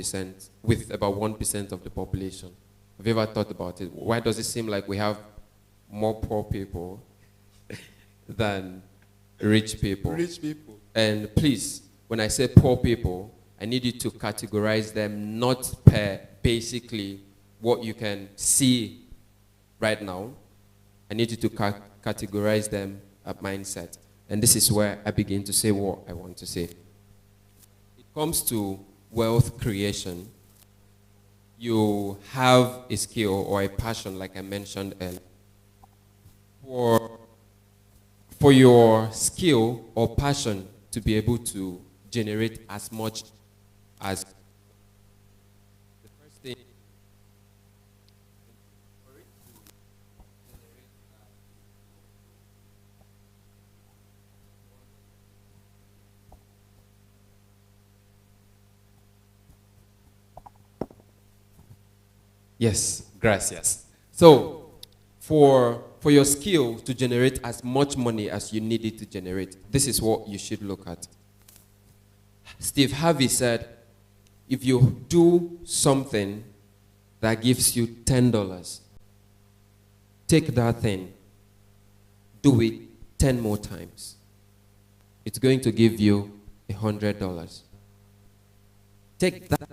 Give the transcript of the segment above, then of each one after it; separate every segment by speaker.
Speaker 1: 1%, with about 1% of the population. Have you ever thought about it? Why does it seem like we have more poor people than rich people?
Speaker 2: Rich people.
Speaker 1: And please, when I say poor people, I need you to categorize them not per basically what you can see right now. I need you to categorize them at mindset. And this is where I begin to say what I want to say. It comes to wealth creation. You have a skill or a passion, like I mentioned earlier. For your skill or passion to be able to generate as much as the first thing yes, gracias. So for your skill to generate as much money as you need it to generate, this is what you should look at. Steve Harvey said, if you do something that gives you $10, take that thing, do it 10 more times. It's going to give you $100. Take that.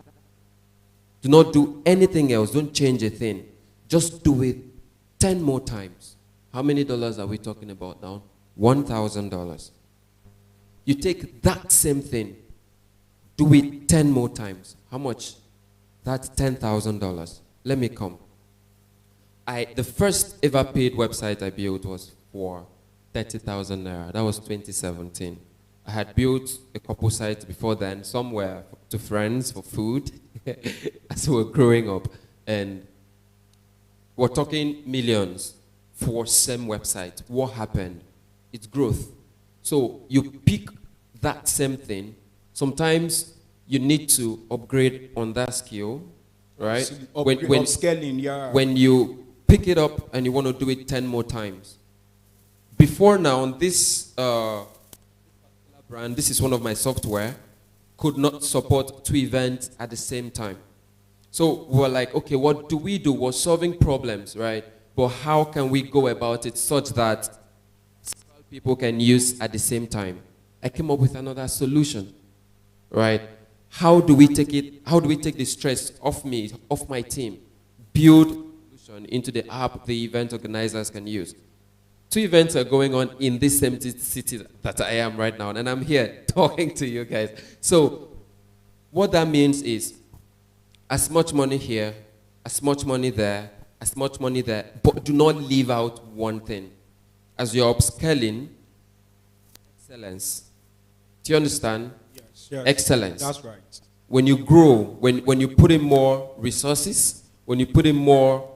Speaker 1: Do not do anything else. Don't change a thing. Just do it 10 more times. How many dollars are we talking about now? $1,000. You take that same thing, do it 10 more times. How much? That's $10,000. Let me come. The first ever paid website I built was for 30,000 naira. That was 2017. I had built a couple sites before then, somewhere to friends for food as we were growing up. And we're talking millions for same website. What happened? It's growth. So you pick that same thing. Sometimes you need to upgrade on that skill, right?
Speaker 2: So upscaling, yeah.
Speaker 1: When you pick it up and you want to do it 10 more times. Before now, this brand, this is one of my software, could not support 2 events at the same time. So we were like, okay, what do? We're solving problems, right? But how can we go about it such that people can use at the same time? I came up with another solution, right? How do we take it? How do we take the stress off me, off my team? Build a solution into the app the event organizers can use. 2 events are going on in this same city that I am right now, and I'm here talking to you guys. So what that means is as much money here, as much money there, as much money there, but do not leave out one thing. As you're upscaling, excellence. Do you understand?
Speaker 2: Yes.
Speaker 1: Excellence.
Speaker 2: That's right.
Speaker 1: When you grow, when you put in more resources, when you put in more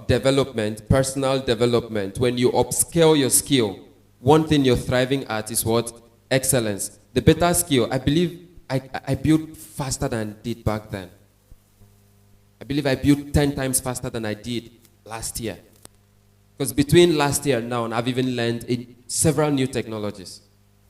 Speaker 1: development, personal development, when you upscale your skill, one thing you're thriving at is what? Excellence. The better skill, I believe I built faster than I did back then. I believe I built 10 times faster than I did last year. Because between last year and now, I've even learned several new technologies.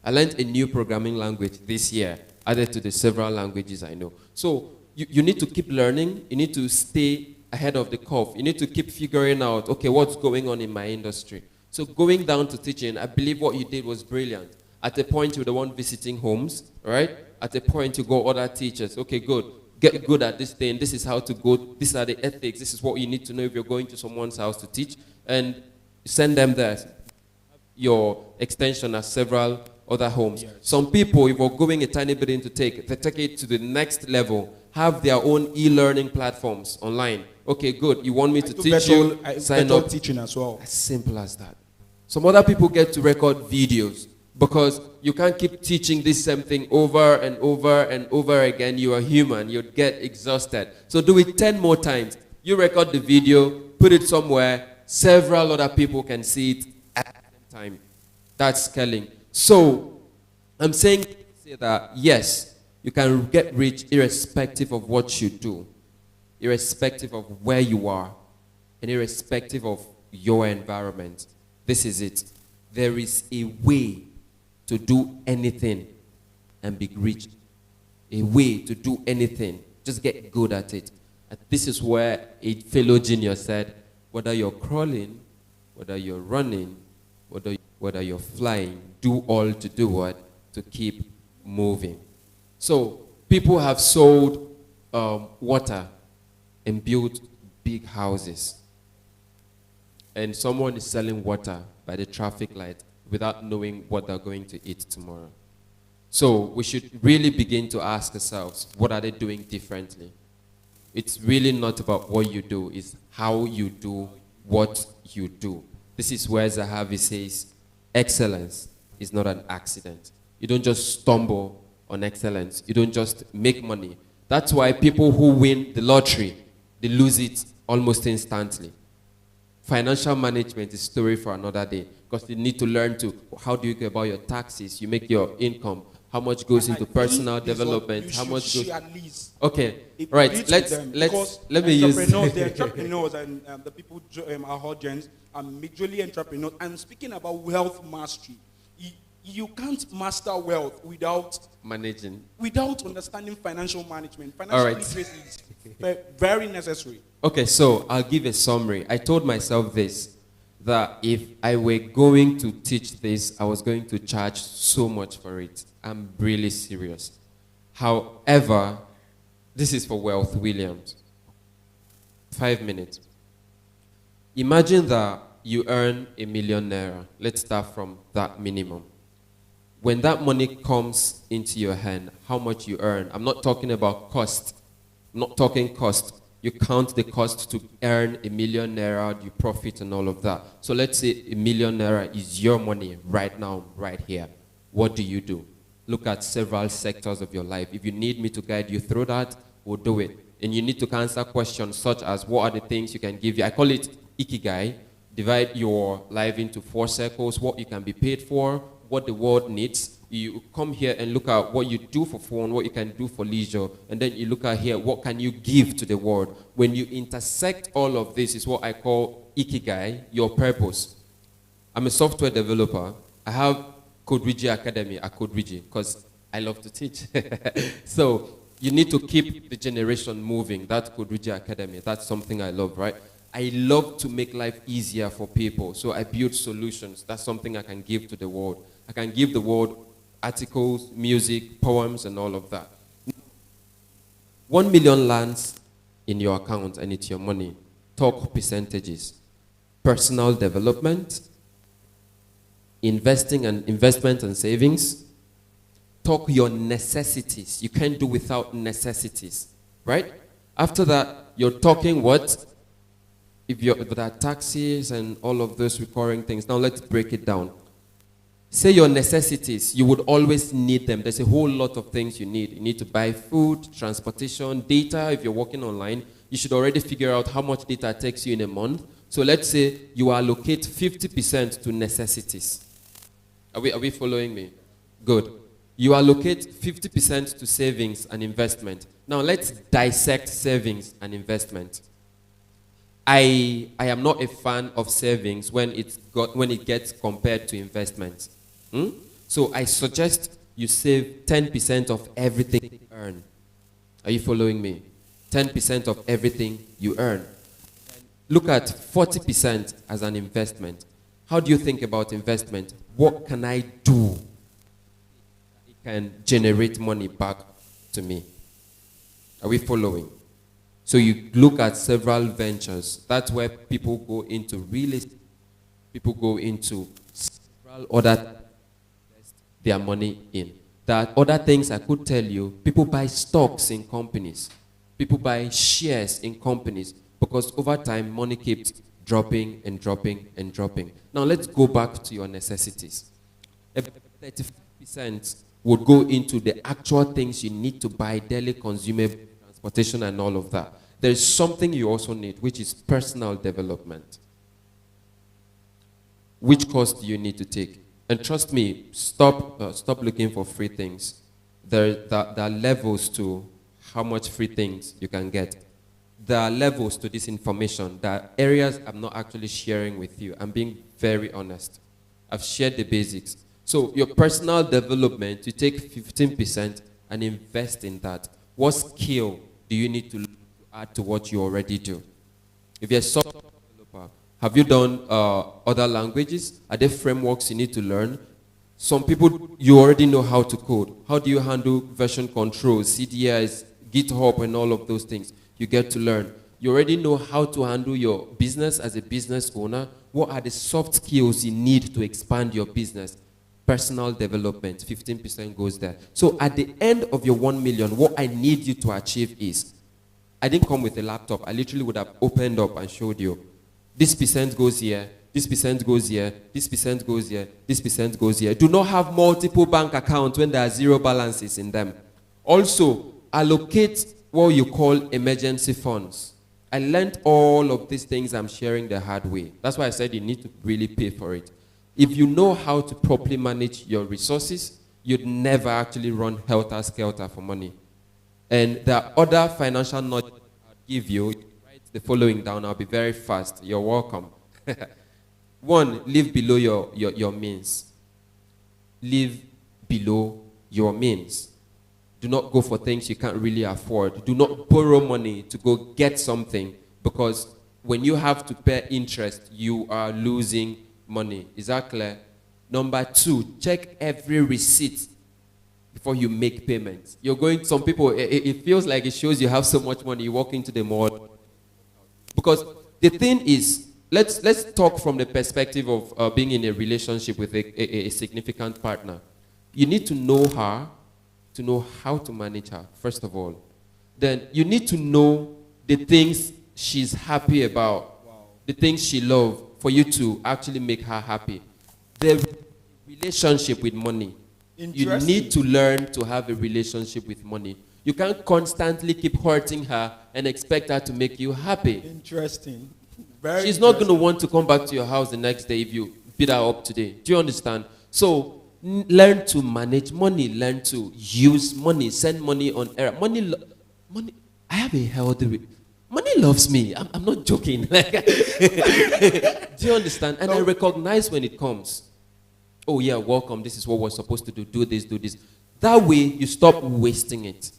Speaker 1: I learned a new programming language this year, added to the several languages I know. So you need to keep learning. You need to stay ahead of the curve. You need to keep figuring out, okay, what's going on in my industry. So going down to teaching, I believe what you did was brilliant. At a point, you're the one visiting homes, right? At a point, you go other teachers. Okay, good. Get good at this thing. This is how to go. These are the ethics. This is what you need to know if you're going to someone's house to teach. And send them there. Your extension has several other homes. Yes. Some people, if we're going a tiny bit into they take it to the next level, have their own e-learning platforms online. Okay, good. You want me to teach you? Sign up.
Speaker 2: Teaching as well.
Speaker 1: As simple as that. Some other people get to record videos because you can't keep teaching this same thing over and over and over again. You are human. You'd get exhausted. So do it 10 more times. You record the video, put it somewhere. Several other people can see it at the same time. That's scaling. So I'm saying that yes, you can get rich irrespective of what you do, irrespective of where you are, and irrespective of your environment. This is it. There is a way to do anything and be rich. A way to do anything Just get good at it. And this is where a fellow genius said, whether you're crawling, whether you're running, whether you're flying, do all to do what? To keep moving. So people have sold water and built big houses. And someone is selling water by the traffic light without knowing what they're going to eat tomorrow. So we should really begin to ask ourselves, what are they doing differently? It's really not about what you do, it's how you do what you do. This is where Zahavi says, excellence is not an accident. You don't just stumble on excellence. You don't just make money. That's why people who win the lottery, they lose it almost instantly. Financial management is a story for another day, because you need to learn to, how do you go about your taxes? You make your income. How much goes into personal development? How much goes? Okay, right. Let me use
Speaker 2: the entrepreneurs and the people our audience are majorly entrepreneurs. I'm speaking about wealth mastery. You can't master wealth without
Speaker 1: managing,
Speaker 2: without understanding financial management. Financial literacy is very necessary.
Speaker 1: Okay, so I'll give a summary. I told myself this, that if I were going to teach this, I was going to charge so much for it. I'm really serious. However, this is for Wealth Williams. 5 minutes. Imagine that you earn ₦1 million. Let's start from that minimum. When that money comes into your hand, how much you earn. I'm not talking about cost. I'm not talking cost. You count the cost to earn ₦1 million, you profit and all of that. So let's say ₦1 million is your money right now, right here. What do you do? Look at several sectors of your life. If you need me to guide you through that, we'll do it. And you need to answer questions such as, what are the things you can give you? I call it Ikigai. Divide your life into 4 circles, what you can be paid for, what the world needs. You come here and look at what you do for fun, what you can do for leisure, and then you look at here, what can you give to the world? When you intersect all of this is what I call Ikigai, your purpose. I'm a software developer. I have Code-Rigi Academy at Code-Rigi because I love to teach. So you need to keep the generation moving. That's Code-Rigi Academy. That's something I love, right? I love to make life easier for people. So I build solutions. That's something I can give to the world. I can give the world articles, music, poems, and all of that. 1 million lands in your account and it's your money. Talk percentages. Personal development, investment and savings. Talk your necessities. You can't do without necessities, right? After that, you're talking what? If there are taxes and all of those recurring things. Now let's break it down. Say your necessities, you would always need them. There's a whole lot of things you need. You need to buy food, transportation, data. If you're working online, you should already figure out how much data it takes you in a month. So let's say you allocate 50% to necessities. Are we following me? Good. You allocate 50% to savings and investment. Now let's dissect savings and investment. I am not a fan of savings when it gets compared to investments. So I suggest you save 10% of everything you earn. Are you following me? 10% of everything you earn. Look at 40% as an investment. How do you think about investment? What can I do? It can generate money back to me. Are we following? So you look at several ventures. That's where people go into real estate. People go into several other their money in. There are other things I could tell you. People buy stocks in companies. People buy shares in companies because over time money keeps dropping and dropping and dropping. Now let's go back to your necessities. 35% would go into the actual things you need to buy, daily consumable, transportation and all of that. There is something you also need, which is personal development. Which course do you need to take? And trust me, stop looking for free things. There are levels to how much free things you can get. There are levels to this information. There are areas I'm not actually sharing with you. I'm being very honest. I've shared the basics. So your personal development, you take 15% and invest in that. What skill do you need to add to what you already do? If you're a software developer, have you done other languages? Are there frameworks you need to learn? Some people, you already know how to code. How do you handle version control, CDIs, GitHub, and all of those things? You get to learn. You already know how to handle your business as a business owner. What are the soft skills you need to expand your business? Personal development, 15% goes there. So at the end of your 1 million, what I need you to achieve is, I didn't come with a laptop. I literally would have opened up and showed you. This percent goes here, this percent goes here, this percent goes here, this percent goes here. Do not have multiple bank accounts when there are zero balances in them. Also, allocate what you call emergency funds. I learned all of these things I'm sharing the hard way. That's why I said you need to really pay for it. If you know how to properly manage your resources, you'd never actually run helter-skelter for money. And the other financial knowledge I'll give you, write the following down, I'll be very fast. You're welcome. 1, live below your means. Live below your means. Do not go for things you can't really afford. Do not borrow money to go get something, because when you have to pay interest, you are losing money. Is that clear? Number 2, check every receipt before you make payments. You're going, some people, it feels like it shows you have so much money. You walk into the mall. Because the thing is, let's talk from the perspective of being in a relationship with a significant partner. You need to know her, to know how to manage her, first of all. Then you need to know the things she's happy about, the things she loves, for you to actually make her happy. The relationship with money. You need to learn to have a relationship with money. You can't constantly keep hurting her and expect her to make you happy.
Speaker 2: Interesting.
Speaker 1: She's not going to want to come back to your house the next day if you beat her up today. Do you understand? So learn to manage money. Learn to use money. Send money on error. Money. I have a healthy. Money loves me. I'm not joking. Do you understand? And I recognize when it comes. Oh yeah, welcome. This is what we're supposed to do. Do this, do this. That way, you stop wasting it.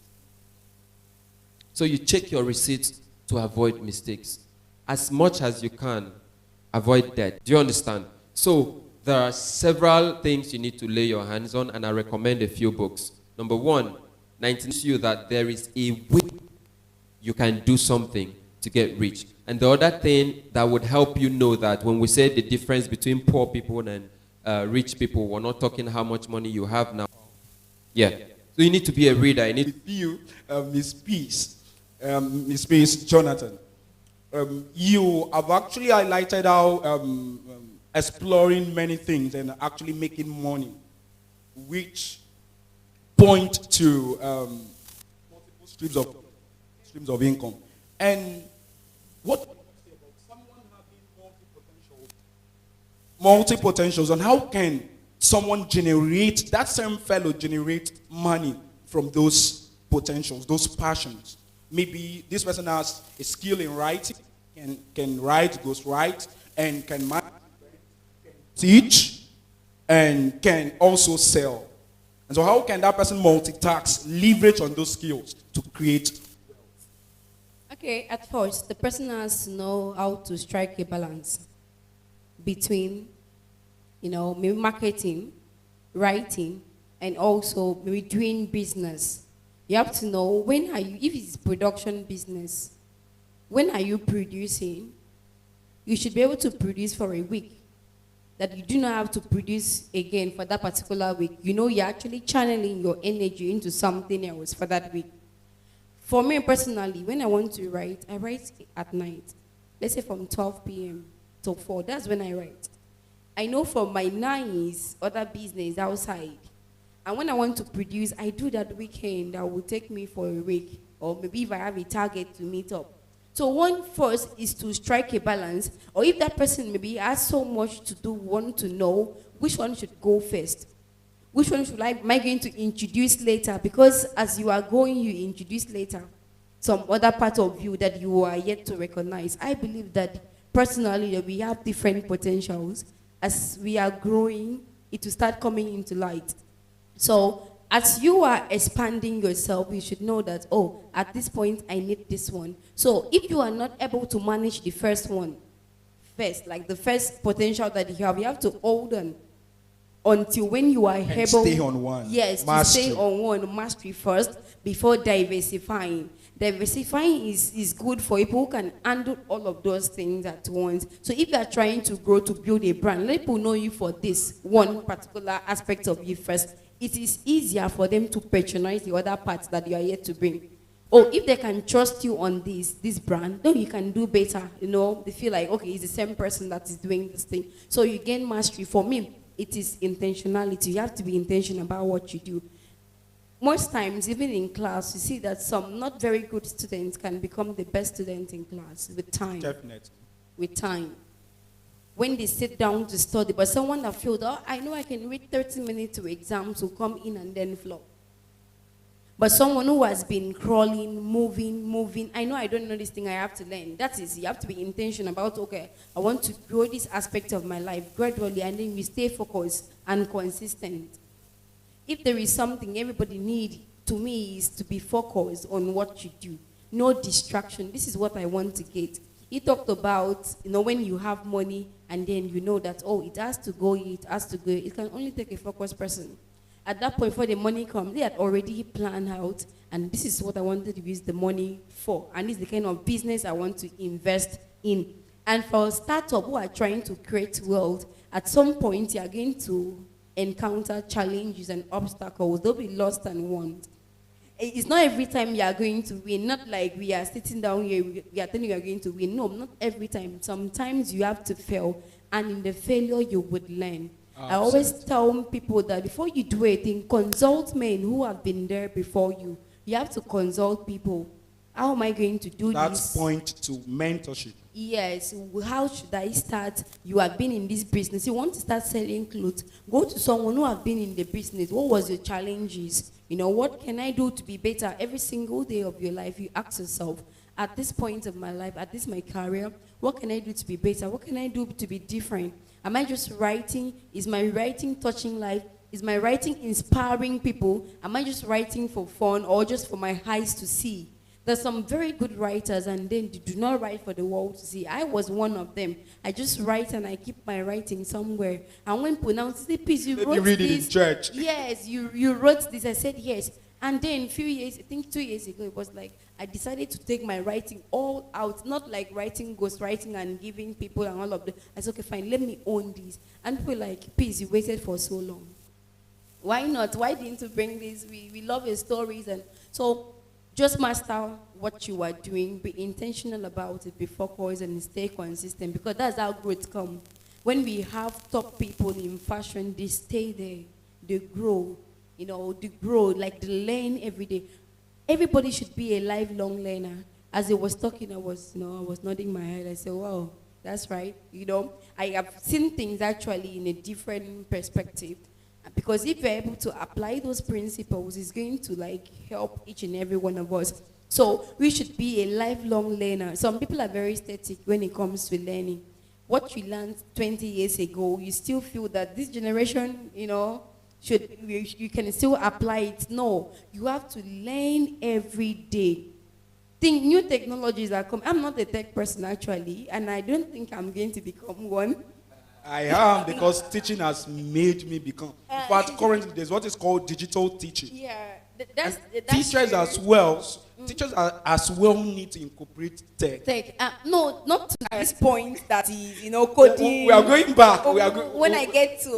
Speaker 1: So you check your receipts to avoid mistakes. As much as you can, avoid debt. Do you understand? So there are several things you need to lay your hands on, and I recommend a few books. Number 1, 19 you that there is a way you can do something to get rich. And the other thing that would help you know that when we say the difference between poor people and rich people, we're not talking how much money you have now. Yeah. So you need to be a reader. You need
Speaker 2: with you, Miss Peace, Jonathan. You have actually highlighted how exploring many things and actually making money, which point to multiple streams of income. And what do you say about someone having multi-potentials, and how can someone generate, that same fellow generate money from those potentials, those passions? Maybe this person has a skill in writing, can write, ghostwrite, and can manage, can teach, and can also sell. And so how can that person multitask, leverage on those skills to create?
Speaker 3: Okay, at first, the person has to know how to strike a balance between, maybe marketing, writing, and also maybe doing business. You have to know when are you, if it's production business, when are you producing? You should be able to produce for a week, that you do not have to produce again for that particular week. You're actually channeling your energy into something else for that week. For me personally, when I want to write, I write at night. Let's say from 12 p.m. to 4. That's when I write. I know from my 9 is other business outside. And when I want to produce, I do that weekend that will take me for a week. Or maybe if I have a target to meet up. So one first is to strike a balance. Or if that person maybe has so much to do, want to know which one should go first. Which one am I going to introduce later? Because as you are going, you introduce later some other part of you that you are yet to recognize. I believe that personally that we have different potentials. As we are growing, it will start coming into light. So as you are expanding yourself, you should know that, oh, at this point, I need this one. So if you are not able to manage the first one first, like the first potential that you have to hold on until when you are able.
Speaker 2: Stay on one.
Speaker 3: Yes,
Speaker 2: Mastery.
Speaker 3: to stay on one, mastery first before diversifying. Diversifying is good for people who can handle all of those things at once. So if you are trying to grow, to build a brand, let people know you for this one particular aspect of you first. It is easier for them to patronize the other parts that you are yet to bring. Or if they can trust you on this brand, then you can do better. You know, they feel like, okay, it's the same person that is doing this thing. So you gain mastery. For me, it is intentionality. You have to be intentional about what you do. Most times, even in class, you see that some not very good students can become the best students in class with time.
Speaker 2: Definitely.
Speaker 3: With time. When they sit down to study, but someone that feels, oh, I know I can read 30 minutes to exams will come in and then flop. But someone who has been crawling, moving, I know I don't know this thing, I have to learn. That is, you have to be intentional about, okay, I want to grow this aspect of my life gradually, and then you stay focused and consistent. If there is something everybody needs, to me, is to be focused on what you do. No distraction. This is what I want to get. He talked about, you know, when you have money and then you know that, oh, it has to go, it has to go. It can only take a focused person. At that point, before the money comes, they had already planned out, and this is what I wanted to use the money for. And this is the kind of business I want to invest in. And for startups who are trying to create wealth, at some point, you are going to encounter challenges and obstacles. They'll be lost and won. It's not every time you are going to win. Not like we are sitting down here, we are telling you are going to win. No, not every time. Sometimes you have to fail, and in the failure, you would learn. I always tell people that before you do anything, consult men who have been there before you. You have to consult people. How am I going to do this?
Speaker 2: That's point to mentorship.
Speaker 3: Yes. How should I start? You have been in this business. You want to start selling clothes. Go to someone who have been in the business. What was your challenges? You know, what can I do to be better? Every single day of your life, you ask yourself, at this point of my life, at this my career, what can I do to be better? What can I do to be different? Am I just writing? Is my writing touching life? Is my writing inspiring people? Am I just writing for fun or just for my eyes to see? There's some very good writers, and then they do not write for the world to see. I was one of them. I just write and I keep my writing somewhere. And when pronounced, the piece you wrote
Speaker 2: read it
Speaker 3: this.
Speaker 2: in church.
Speaker 3: Yes, you wrote this. I said yes. And then a few years, I think 2 years ago, it was like I decided to take my writing all out, not like writing, ghost writing and giving people and all of that. I said, okay, fine, let me own this. And people like, please, you waited for so long. Why not? Why didn't you bring this? We love your stories. And so just master what you are doing. Be intentional about it. Be focused and stay consistent, because that's how growth comes. When we have top people in fashion, they stay there. They grow. You know, they grow, like they learn every day. Everybody should be a lifelong learner. As he was talking, I was nodding my head. I said, wow, that's right. You know, I have seen things actually in a different perspective. Because if you're able to apply those principles, it's going to like help each and every one of us. So we should be a lifelong learner. Some people are very static when it comes to learning. What you learned 20 years ago, you still feel that this generation, you know, you can still apply it. No, you have to learn every day. Think new technologies are coming. I'm not a tech person actually, and I don't think I'm going to become one.
Speaker 2: I am, because teaching has made me become. In fact, currently there's what is called digital teaching.
Speaker 3: Yeah,
Speaker 2: Teachers
Speaker 3: true.
Speaker 2: as well. Teachers are as well need to incorporate tech.
Speaker 3: No, not to this point that is, you know, coding.
Speaker 2: We are going back.
Speaker 3: I get to,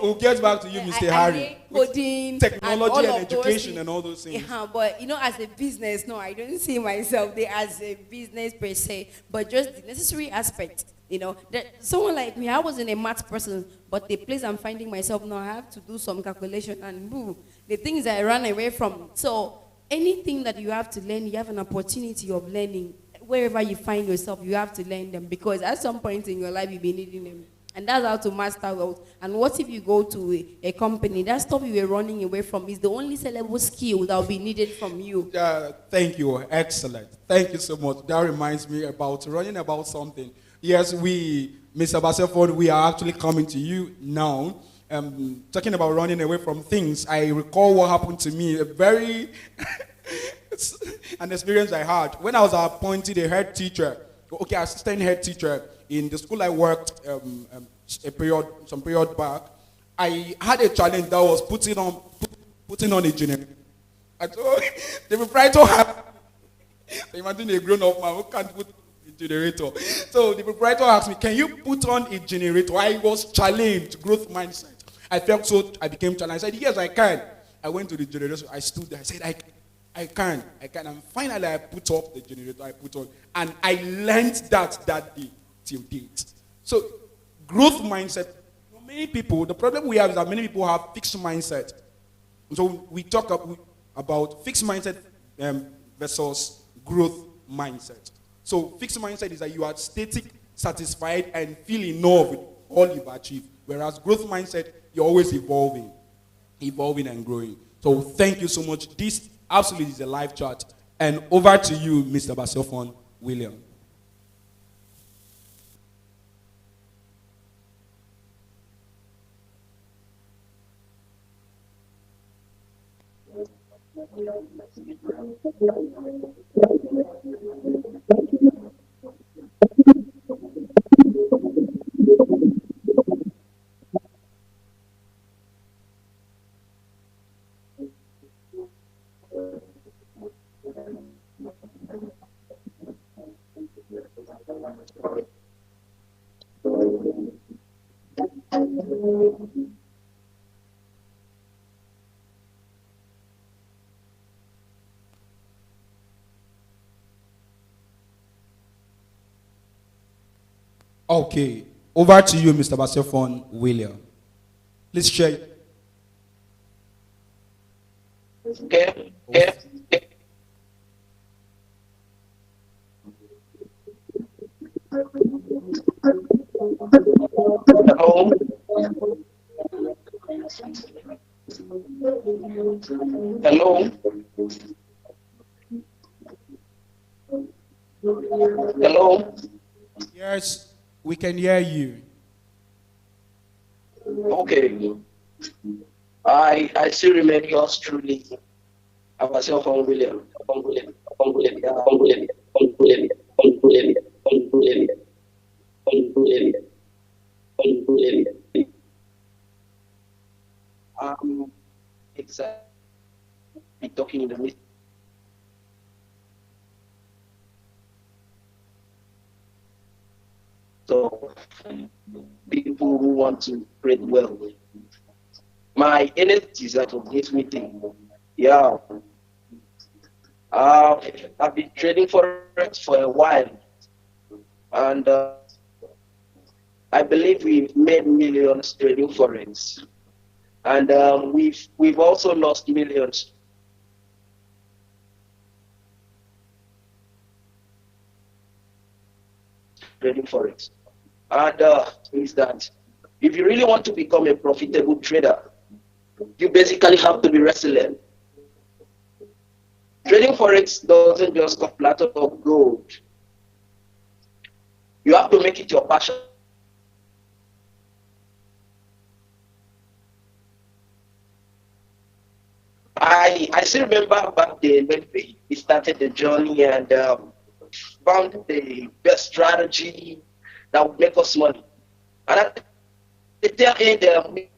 Speaker 2: we'll get back to you, Mr. Harry.
Speaker 3: Coding,
Speaker 2: technology and education and all those things.
Speaker 3: Yeah, but you know, as a business, no, I don't see myself there as a business per se, but just the necessary aspect. You know, someone like me, I wasn't a math person, but the place I'm finding myself now, I have to do some calculation, and boom, the things I ran away from. So anything that you have to learn, you have an opportunity of learning. Wherever you find yourself, you have to learn them, because at some point in your life, you'll be needing them. And that's how to master wealth. And what if you go to a company, that stuff you were running away from is the only sellable skill that will be needed from you.
Speaker 2: Thank you. Excellent. Thank you so much. That reminds me about running about something. Yes, Mr. Baseford, we are actually coming to you now. talking about running away from things, I recall what happened to me. A very an experience I had when I was appointed a head teacher, okay, assistant head teacher in the school I worked some period back. I had a challenge that was putting on a generator. I told the proprietor had, imagine a grown-up man who can't put a generator. So the proprietor asked me, "Can you put on a generator?" I was challenged, growth mindset. I felt so. I became challenged. I said, "Yes, I can." I went to the generator. I stood there. I said, I can. And finally, I put off the generator. I put on, and I learned that day till date. So, growth mindset. For many people, the problem we have is that many people have fixed mindset. So we talk about fixed mindset versus growth mindset. So, fixed mindset is that you are static, satisfied, and feel enough with all you've achieved. Whereas growth mindset, you're always evolving and growing. So, thank you so much. This absolutely is a live chat. And over to you, Mr. Basiofon William. Okay, over to you, Mr. Basiofon William. Please share.
Speaker 4: Okay. Okay. Hello. Hello. Hello.
Speaker 2: Yes, we can hear you.
Speaker 4: Okay. I still remain yours truly. I was your phone William. Exactly talking in the midst. So people who want to create wealth. My energy is at this meeting. Yeah. I've been trading forex for a while, and I believe we've made millions trading forex, and we've also lost millions trading forex. And is that if you really want to become a profitable trader, you basically have to be resilient. Trading forex doesn't just come platter of gold. You have to make it your passion. I still remember back then when we started the journey and found the best strategy that would make us money. And at the tail end, we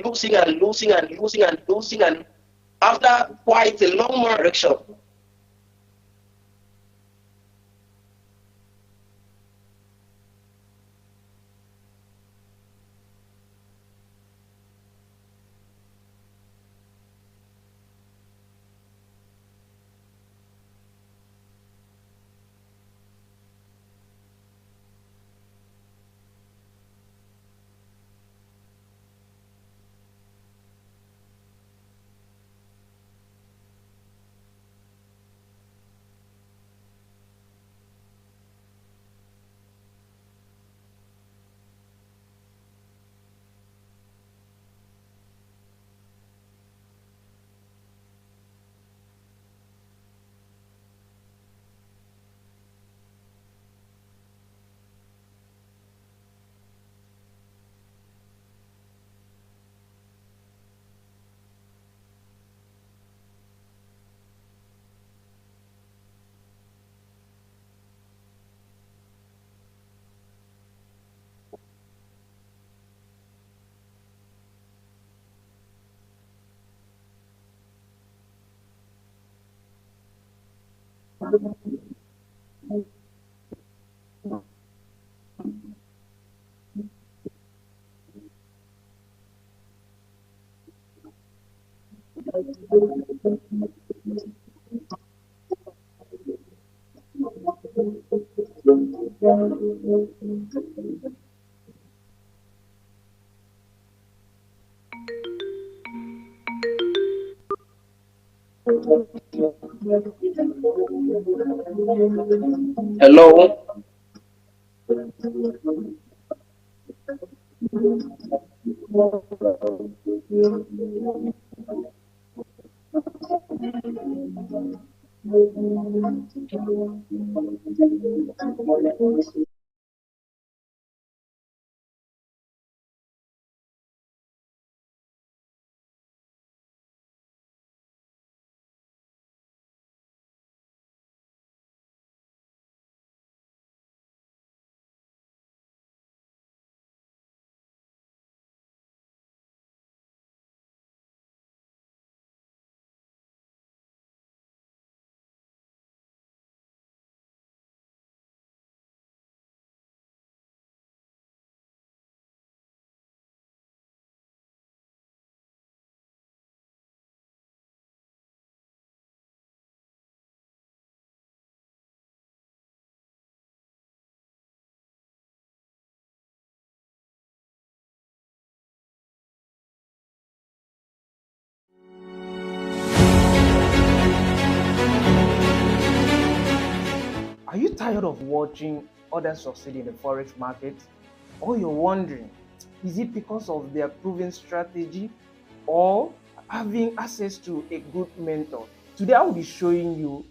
Speaker 4: losing and losing and losing and losing, and after quite a long direction, Hello.
Speaker 5: Are you tired of watching others succeed in the forex market? Or you're wondering, is it because of their proven strategy or having access to a good mentor? Today I will be showing you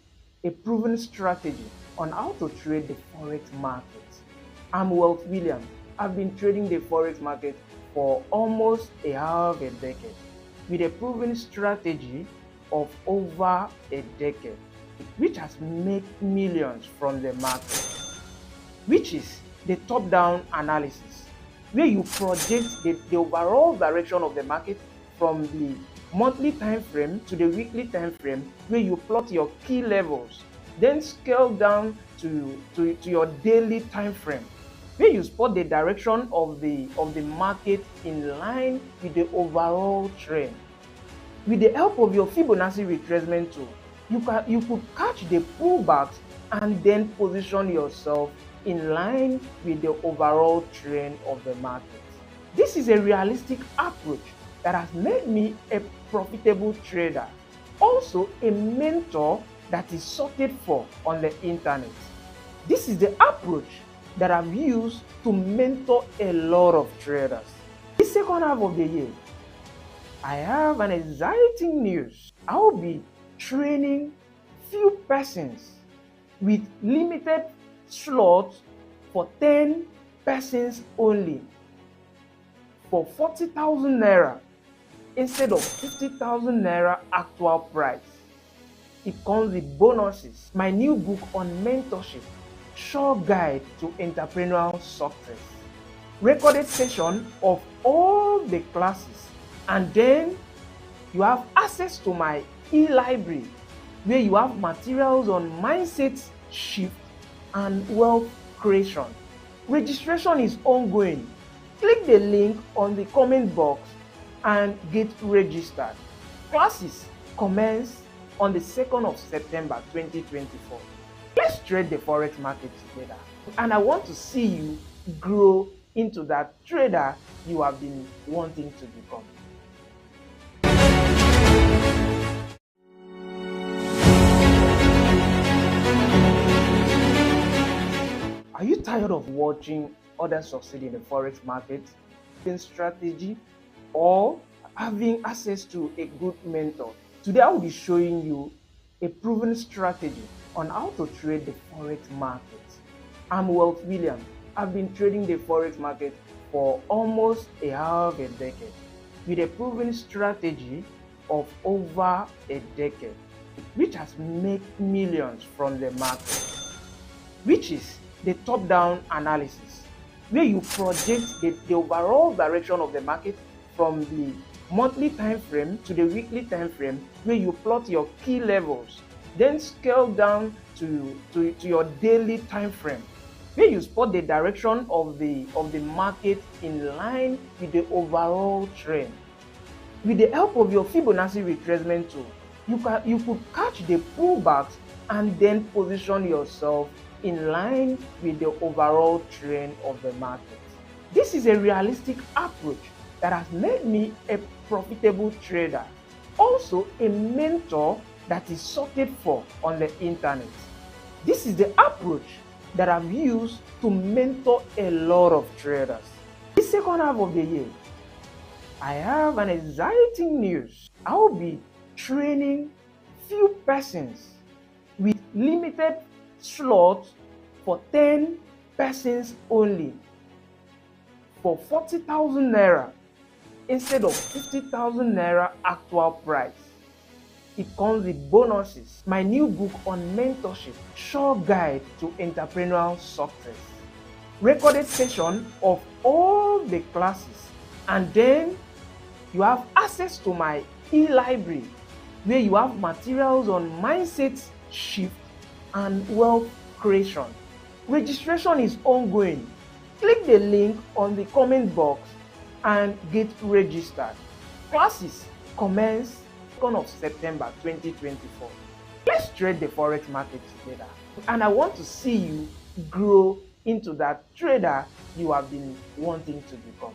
Speaker 5: a proven strategy on how to trade the forex market. I'm Wealth William. I've been trading the forex market for almost a half a decade with a proven strategy of over a decade, which has made millions from the market, which is the top-down analysis, where you project the overall direction of the market from the monthly time frame to the weekly time frame, where you plot your key levels, then scale down to your daily time frame, where you spot the direction of the market in line with the overall trend. With the help of your Fibonacci retracement tool, you could catch the pullbacks and then position yourself in line with the overall trend of the market. This is a realistic approach that has made me a profitable trader, also a mentor that is sorted for on the internet. This is the approach that I've used to mentor a lot of traders. This second half of the year, I have an exciting news. I will be training few persons with limited slots for 10 persons only for 40,000 naira instead of 50,000 naira actual price. It comes with bonuses. My new book on mentorship, Sure Guide to Entrepreneurial Success, recorded session of all the classes, and then you have access to my e-library where you have materials on mindset shift and wealth creation. Registration is ongoing. Click the link on the comment box and get registered. Classes commence on the 2nd of September 2024. Let's trade the forex market together. And I want to see you grow into that trader you have been wanting to become. Are you tired of watching others succeed in the forex market, strategy, or having access to a good mentor? Today I will be showing you a proven strategy on how to trade the forex market. I'm Wealth William. I've been trading the forex market for almost a half a decade with a proven strategy of over a decade, which has made millions from the market, which is the top-down analysis, where you project the overall direction of the market from the monthly time frame to the weekly time frame, where you plot your key levels, then scale down to your daily time frame, where you spot the direction of the market in line with the overall trend. With the help of your Fibonacci retracement tool, you could catch the pullbacks and then position yourself in line with the overall trend of the market. This is a realistic approach that has made me a profitable trader, also a mentor that is sought for on the internet. This is the approach that I've used to mentor a lot of traders. This second half of the year, I have an exciting news. I will be training few persons with limited slots for 10 persons only for 40,000 naira instead of 50,000 naira actual price. It comes with bonuses. My new book on mentorship, Sure Guide to Entrepreneurial Success. Recorded session of all the classes, and then you have access to my e-library where you have materials on mindset shift and wealth creation. Registration is ongoing. Click the link on the comment box and get registered. Classes commence 2nd of September 2024. Let's trade the forex market together. And I want to see you grow into that trader you have been wanting to become.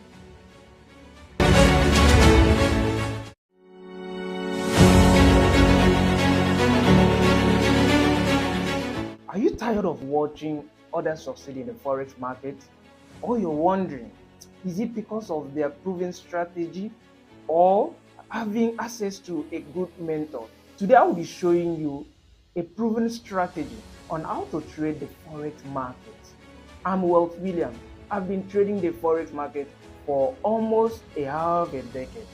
Speaker 5: Are you tired of watching others succeed in the forex market? Or you're wondering, is it because of their proven strategy or having access to a good mentor? Today I will be showing you a proven strategy on how to trade the forex market. I'm Wealth William. I've been trading the forex market for almost a half a decade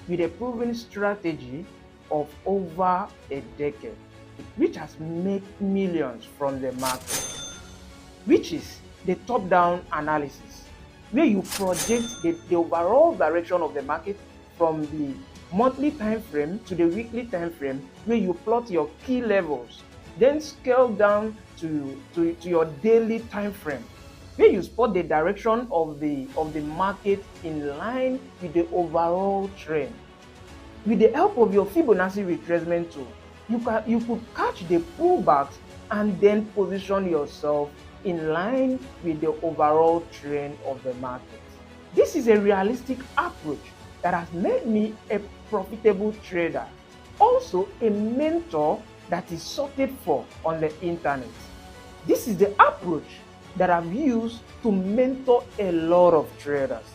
Speaker 5: with a proven strategy of over a decade, which has made millions from the market, which is the top-down analysis, where you project the overall direction of the market from the monthly time frame to the weekly time frame, where you plot your key levels, then scale down to your daily time frame, where you spot the direction of the market in line with the overall trend. With the help of your Fibonacci retracement tool, you could catch the pullbacks and then position yourself in line with the overall trend of the market. This is a realistic approach that has made me a profitable trader, also a mentor that is sought for on the internet. This is the approach that I've used to mentor a lot of traders.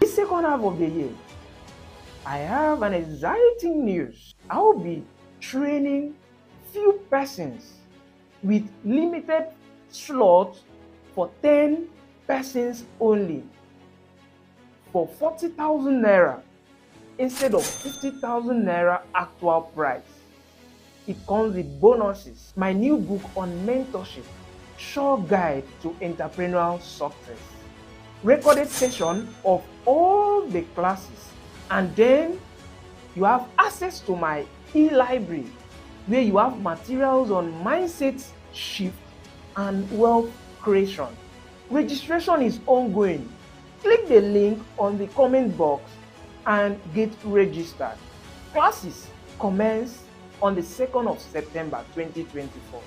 Speaker 5: This second half of the year, I have an exciting news. I will be training few persons with limited slots for 10 persons only for 40,000 naira instead of 50,000 naira actual price. It comes with bonuses. My new book on mentorship, Sure Guide to Entrepreneurial Success. Recorded session of all the classes, and then you have access to my e-library where you have materials on mindset shift and wealth creation. Registration is ongoing. Click the link on the comment box and get registered. Classes commence on the 2nd of September 2024.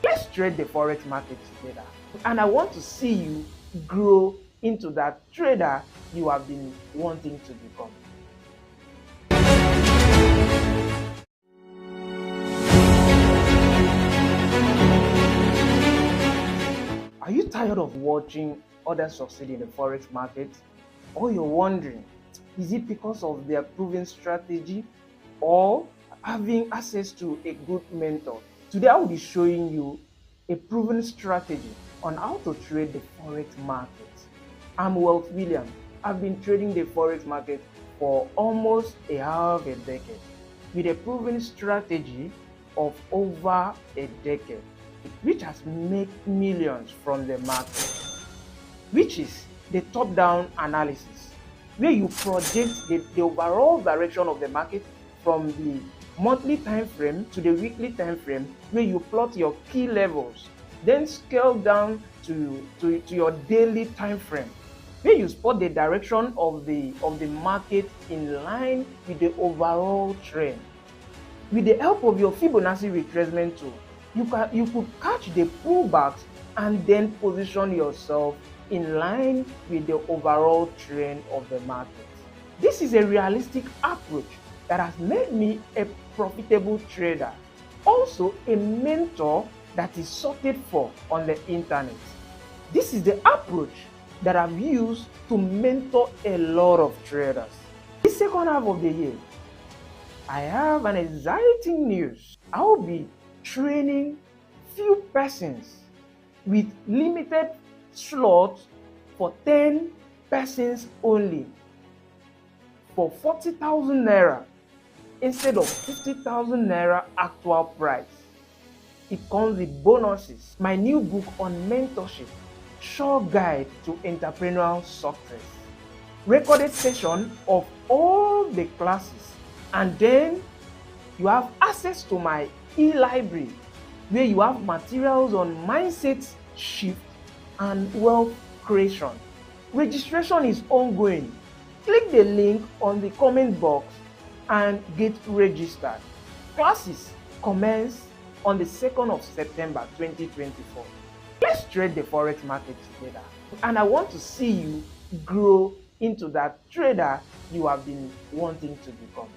Speaker 5: Let's trade the forex market together. And I want to see you grow into that trader you have been wanting to become. Are you tired of watching others succeed in the forex market? Or you're wondering, is it because of their proven strategy or having access to a good mentor? Today I will be showing you a proven strategy on how to trade the forex market. I'm Wealth William. I've been trading the forex market for almost a half a decade with a proven strategy of over a decade, which has made millions from the market, which is the top-down analysis, where you project the overall direction of the market from the monthly time frame to the weekly time frame, where you plot your key levels, then scale down to your daily time frame, where you spot the direction of the market in line with the overall trend. With the help of your Fibonacci retracement tool, you could catch the pullbacks and then position yourself in line with the overall trend of the market. This is a realistic approach that has made me a profitable trader, also a mentor that is sorted for on the internet. This is the approach that I've used to mentor a lot of traders. This second half of the year, I have an exciting news. I will be training few persons with limited slots for 10 persons only for 40,000 naira instead of 50,000 naira actual price. It comes with bonuses. My new book on mentorship, Sure Guide to Entrepreneurial Success. Recorded session of all the classes, and then you have access to my e-library where you have materials on mindset shift and wealth creation. Registration is ongoing. Click the link on the comment box and get registered. Classes commence on the 2nd of September 2024. Let's trade the forex market together. And I want to see you grow into that trader you have been wanting to become.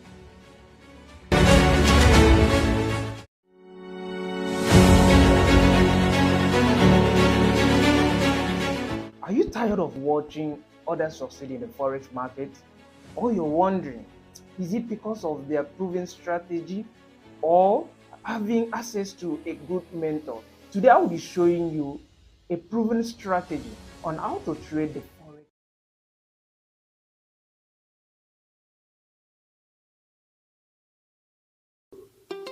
Speaker 5: Are you tired of watching others succeed in the forex market? Or you're wondering, is it because of their proven strategy or having access to a good mentor? Today I will be showing you a proven strategy on how to trade the forex.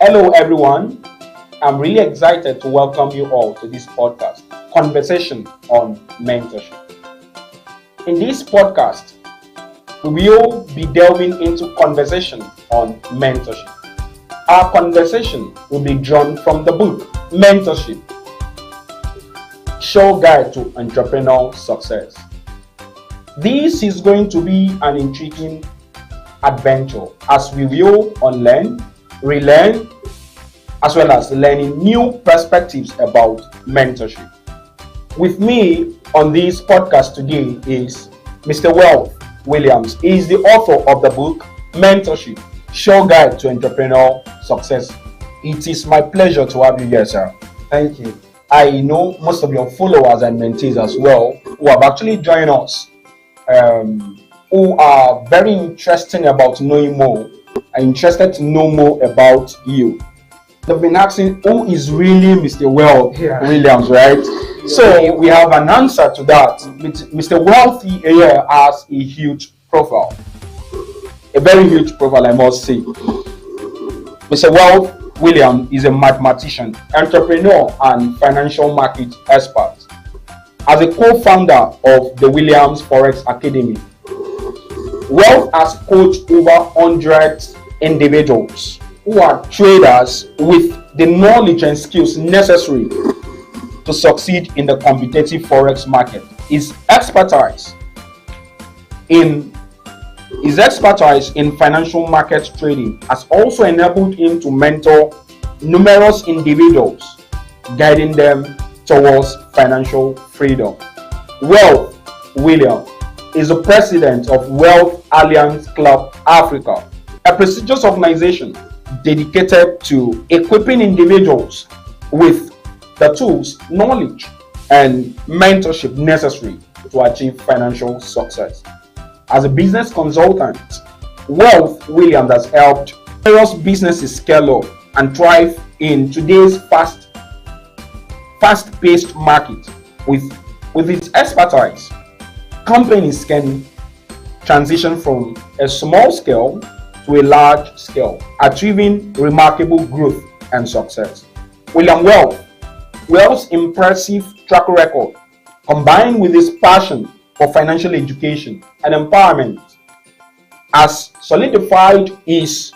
Speaker 2: Hello everyone, I'm really excited to welcome you all to this podcast, Conversation on Mentorship. In this podcast, we will be delving into conversation on mentorship. Our conversation will be drawn from the book, Mentorship, Sure Guide to Entrepreneurial Success. This is going to be an intriguing adventure as we will unlearn, relearn, as well as learning new perspectives about mentorship. With me on this podcast today is Mr. Wealth Williams. He is the author of the book Mentorship, Sure Guide to Entrepreneurial Success. It is my pleasure to have you here, sir.
Speaker 6: Thank you.
Speaker 2: I know most of your followers and mentees as well who have actually joined us, who are very interested about knowing more and interested to know more about you. They've been asking, who is really Mr. Wealth Williams, right? So we have an answer to that. Mr. Wealth here has a huge profile, a very huge profile, I must say. Mr. Wealth Williams is a mathematician, entrepreneur, and financial market expert. As a co-founder of the Williams Forex Academy, Wealth has coached over 100 individuals who are traders with the knowledge and skills necessary to succeed in the competitive forex market. His expertise in financial market trading has also enabled him to mentor numerous individuals, guiding them towards financial freedom. Wealth Williams is the president of Wealth Alliance Club Africa, a prestigious organization dedicated to equipping individuals with the tools, knowledge, and mentorship necessary to achieve financial success. As a business consultant, Wealth Williams has helped various businesses scale up and thrive in today's fast-paced market. With its expertise, companies can transition from a small scale to a large scale, achieving remarkable growth and success. Wealth's impressive track record, combined with his passion for financial education and empowerment, has solidified his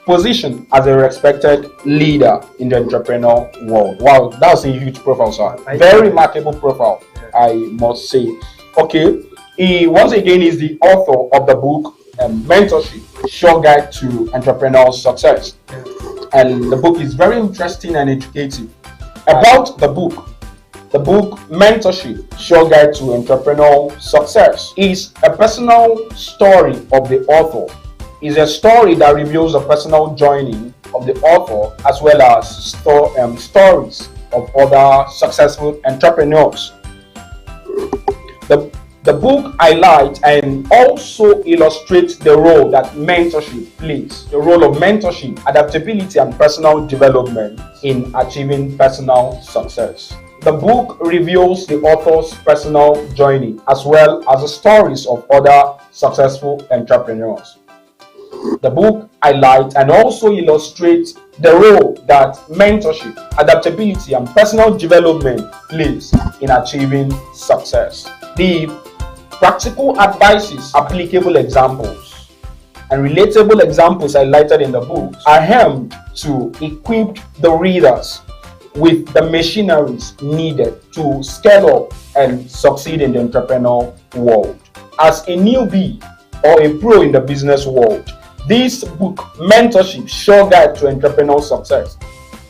Speaker 6: position as a respected leader in the entrepreneur world. Wow, that's a huge profile, sir. Very remarkable profile, I must say. Okay, he once again is the author of the book Mentorship: Sure Guide to Entrepreneurial Success, and the book is very interesting and educative. About the book Mentorship: Sure Guide to Entrepreneurial Success is a personal story of the author. It's a story that reveals the personal journey of the author as well as stories of other successful entrepreneurs. The, the book highlights and also illustrates the role that mentorship plays, the role of mentorship, adaptability, and personal development in achieving personal success. The book reveals the author's personal journey as well as the stories of other successful entrepreneurs. The book highlights and also illustrates the role that mentorship, adaptability, and personal development plays in achieving success. The practical advices, applicable examples, and relatable examples highlighted in the book are aimed to equip the readers with the machineries needed to scale up and succeed in the entrepreneurial world. As a newbie or a pro in the business world, this book, Mentorship: Sure Guide to Entrepreneurial Success,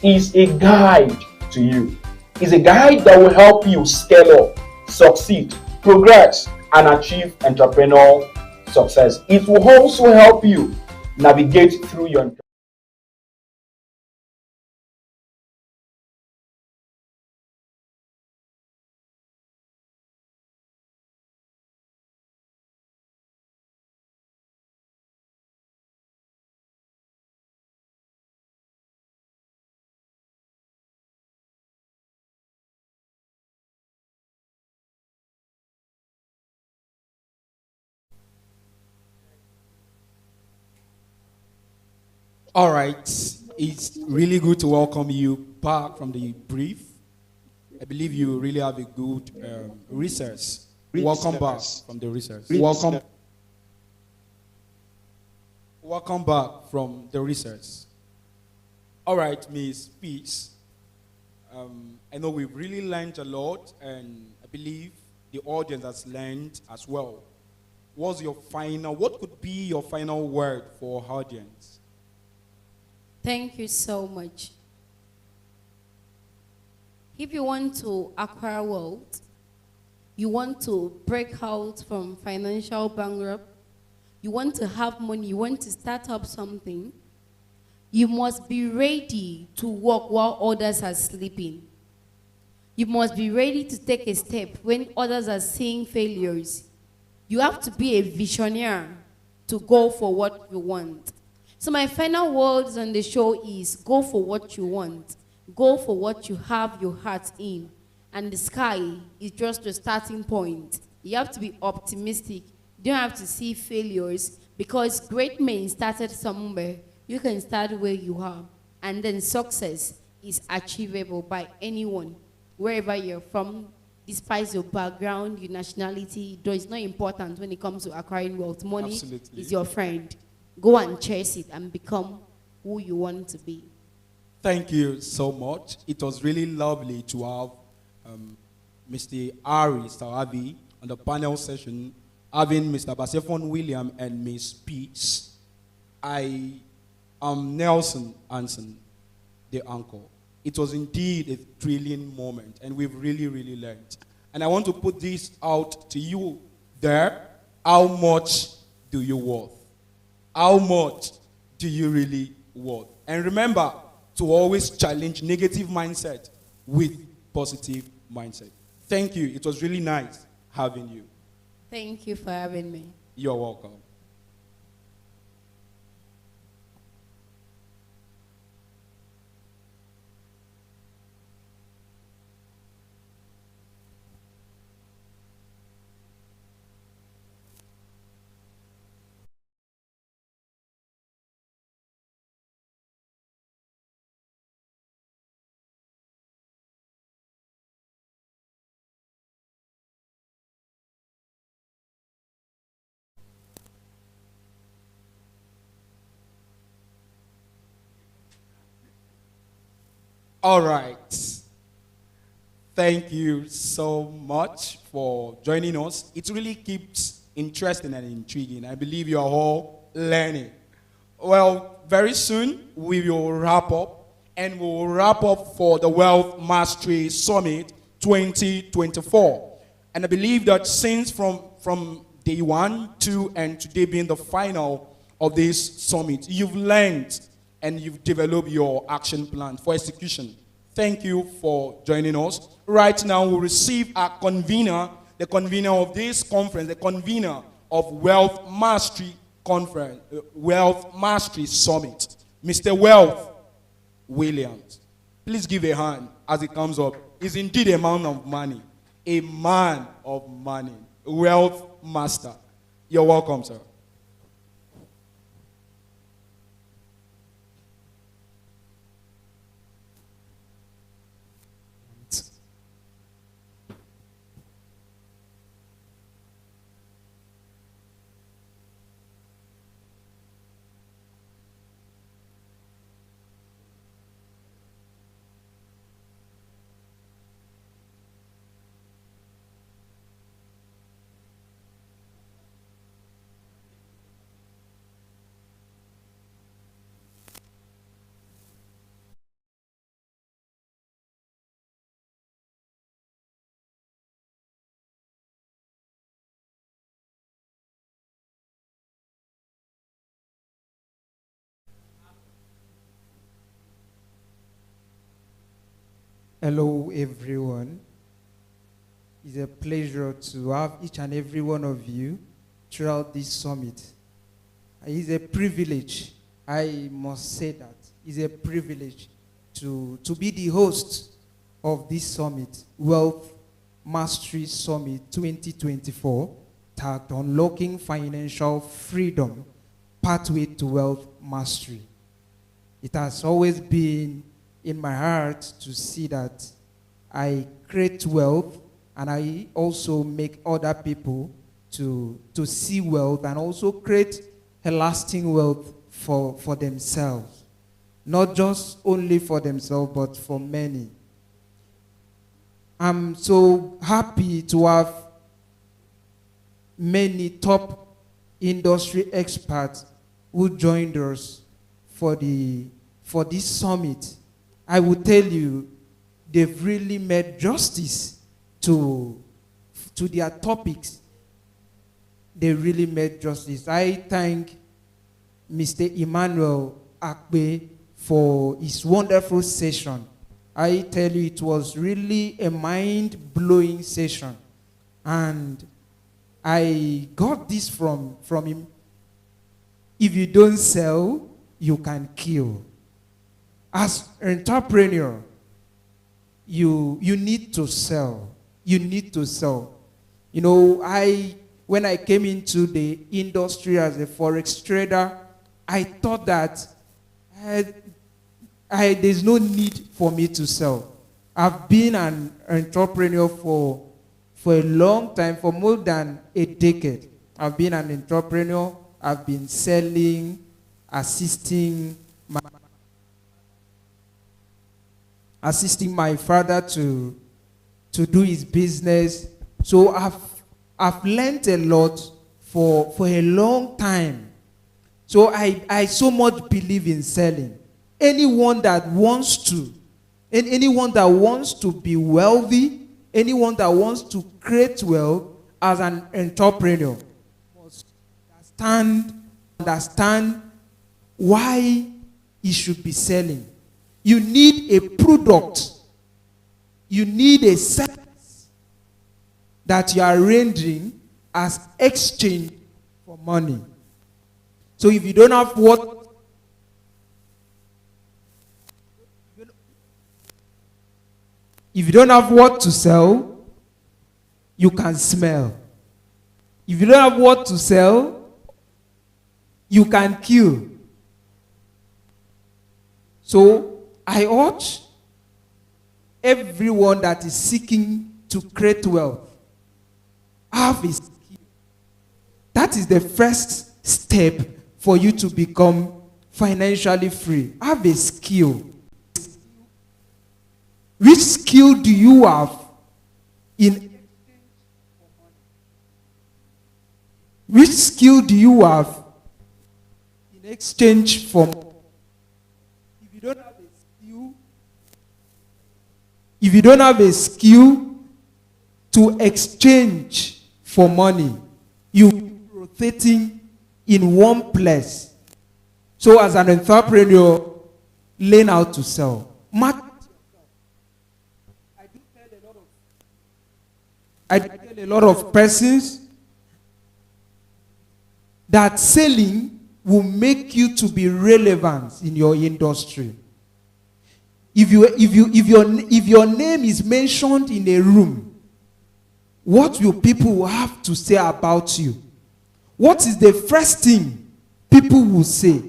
Speaker 6: is a guide to you. It's a guide that will help you scale up, succeed, progress, and achieve entrepreneurial success. It will also help you navigate through your
Speaker 2: All right. It's really good to welcome you back from the brief. I believe you really have a good research. Welcome back from the research. Welcome back from the research. All right, Miss Peace. I know we've really learned a lot, and I believe the audience has learned as well. What could be your final word for our audience?
Speaker 3: Thank you so much. If you want to acquire wealth, you want to break out from financial bankrupt, you want to have money, you want to start up something, you must be ready to work while others are sleeping. You must be ready to take a step when others are seeing failures. You have to be a visionary to go for what you want. So my final words on the show is go for what you want. Go for what you have your heart in. And the sky is just the starting point. You have to be optimistic. You don't have to see failures because great men started somewhere. You can start where you are. And then success is achievable by anyone, wherever you're from, despite your background, your nationality. Though it's not important when it comes to acquiring wealth. Money
Speaker 2: Absolutely.
Speaker 3: is your friend. Go and chase it and become who you want to be.
Speaker 2: Thank you so much. It was really lovely to have Mr. Ari Sawabi on the panel session, having Mr. Basefon William and Miss Peace. I am Nelson Anson, the uncle. It was indeed a thrilling moment, and we've really, really learned. And I want to put this out to you there. How much do you worth? How much do you really worth? And remember to always challenge negative mindset with positive mindset. Thank you. It was really nice having you.
Speaker 3: Thank you for having me.
Speaker 2: You're welcome. All right. Thank you so much for joining us. It really keeps interesting and intriguing. I believe you are all learning. Well, very soon we will wrap up, and we'll wrap up for the Wealth Mastery Summit 2024. And I believe that since from day 1, 2, and today being the final of this summit, you've learned and you've developed your action plan for execution. Thank you for joining us. Right now, we'll receive our convener, the convener of this conference, the convener of Wealth Mastery Conference, Wealth Mastery Summit, Mr. Wealth Williams. Please give a hand as it comes up. He's indeed a man of money, a man of money, wealth master. You're welcome, sir.
Speaker 7: Hello, everyone. It's a pleasure to have each and every one of you throughout this summit. It's a privilege, I must say that. It's a privilege to be the host of this summit, Wealth Mastery Summit 2024, tagged Unlocking Financial Freedom, Pathway to Wealth Mastery. It has always been in my heart to see that I create wealth and I also make other people to see wealth and also create a lasting wealth for themselves. Not just only for themselves, but for many. I'm so happy to have many top industry experts who joined us for this summit. I will tell you, they've really made justice to their topics. They really made justice. I thank Mr. Emmanuel Akbe for his wonderful session. I tell you, it was really a mind-blowing session. And I got this from him. If you don't sell, you can kill. As an entrepreneur, you need to sell. You need to sell. You know, when I came into the industry as a forex trader, I thought that there's no need for me to sell. I've been an entrepreneur for a long time, for more than a decade. I've been an entrepreneur. I've been selling, assisting my father to do his business. So I've learned a lot for a long time. So I so much believe in selling. Anyone that wants to be wealthy, anyone that wants to create wealth as an entrepreneur must understand why he should be selling. You need a product. You need a service that you are rendering as exchange for money. So if you don't have what to sell, you can smell. If you don't have what to sell, you can kill. So I urge everyone that is seeking to create wealth, have a skill. That is the first step for you to become financially free. Have a skill. Which skill do you have in which skill do you have in exchange for money? If you don't have a skill, if you don't have a skill to exchange for money, you will be rotating in one place. So as an entrepreneur, learn how to sell. Market yourself. I do tell a lot of persons that selling will make you to be relevant in your industry. If your name is mentioned in a room, what will people have to say about you? What is the first thing people will say?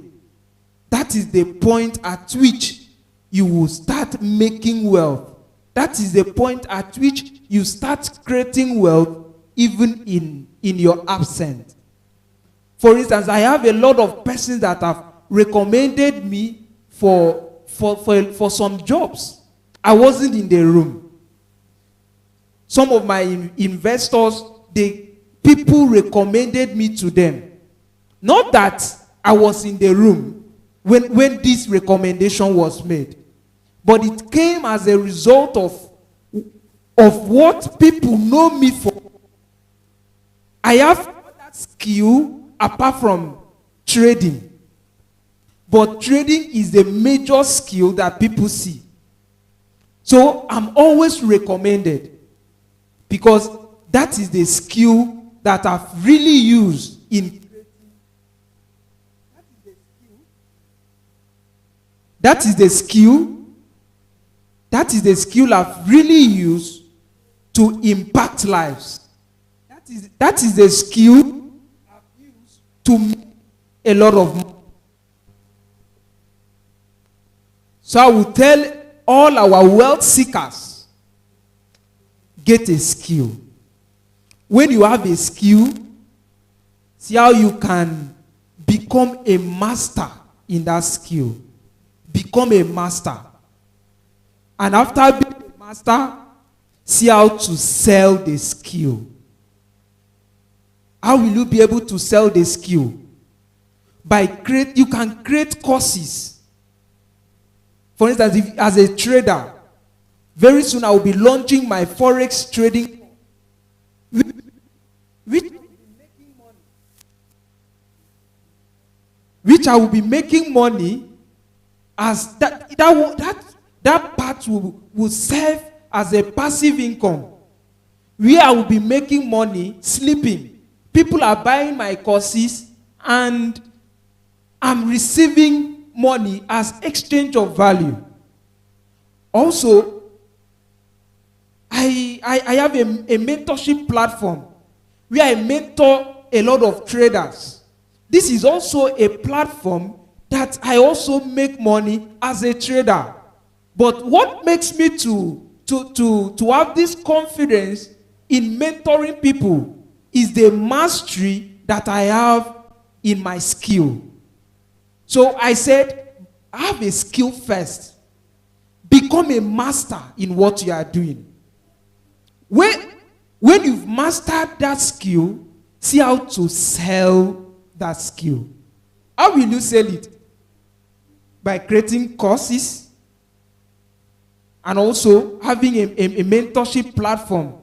Speaker 7: That is the point at which you will start making wealth. That is the point at which you start creating wealth even in your absence. For instance, I have a lot of persons that have recommended me for some jobs. I wasn't in the room. Some of my investors, people recommended me to them. Not that I was in the room when this recommendation was made, but it came as a result of what people know me for. I have that skill apart from trading, but trading is the major skill that people see. So I'm always recommended because that is the skill that I've really used in. That is the skill I've really used to impact lives. That is the skill I've used to make a lot of money. So I will tell all our wealth seekers, get a skill. When you have a skill, see how you can become a master in that skill. Become a master. And after being a master, see how to sell the skill. How will you be able to sell the skill? You can create courses. For instance, as a trader, very soon I will be launching my forex trading, which I will be making money as that part will serve as a passive income, where I will be making money sleeping. People are buying my courses and I'm receiving money as exchange of value. Also, I have a mentorship platform where I mentor a lot of traders. This is also a platform that I also make money as a trader. But what makes me to have this confidence in mentoring people is the mastery that I have in my skill. So I said, have a skill first. Become a master in what you are doing. When you've mastered that skill, see how to sell that skill. How will you sell it? By creating courses and also having a mentorship platform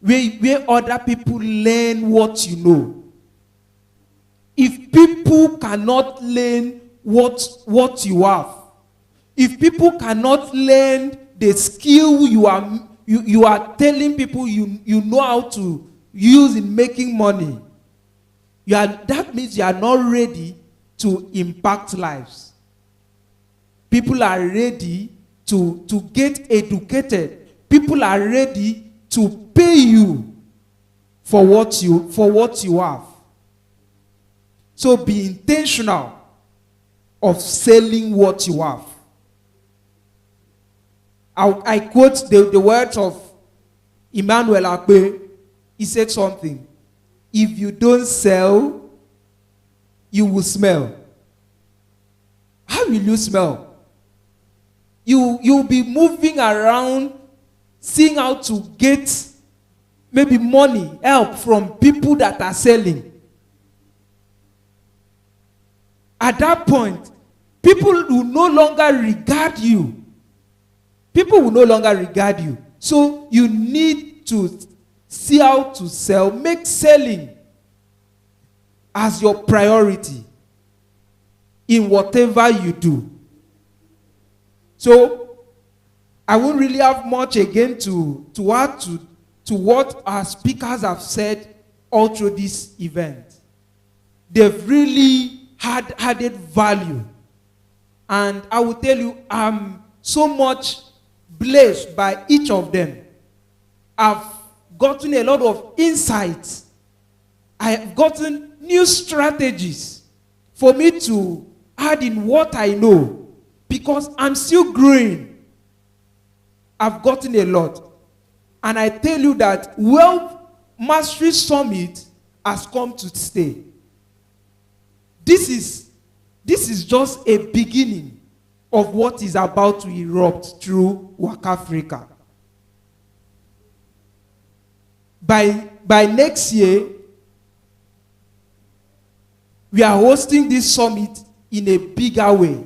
Speaker 7: where other people learn what you know. If people cannot learn what you have, if people cannot learn the skill you are telling people you know how to use in making money, that means you are not ready to impact lives. People are ready to get educated. People are ready to pay you for what you have. So be intentional of selling what you have. I quote the words of Emmanuel Akpe. He said something. If you don't sell, you will smell. How will you smell? you'll be moving around, seeing how to get maybe money, help from people that are selling. At that point, people will no longer regard you. People will no longer regard you. So you need to see how to sell. Make selling as your priority in whatever you do. So I won't really have much again to add to what our speakers have said all through this event. They've really had added value. And I will tell you, I'm so much blessed by each of them. I've gotten a lot of insights. I have gotten new strategies for me to add in what I know, because I'm still growing. I've gotten a lot. And I tell you that Wealth Mastery Summit has come to stay. This is just a beginning of what is about to erupt through WAC Africa. By next year, we are hosting this summit in a bigger way.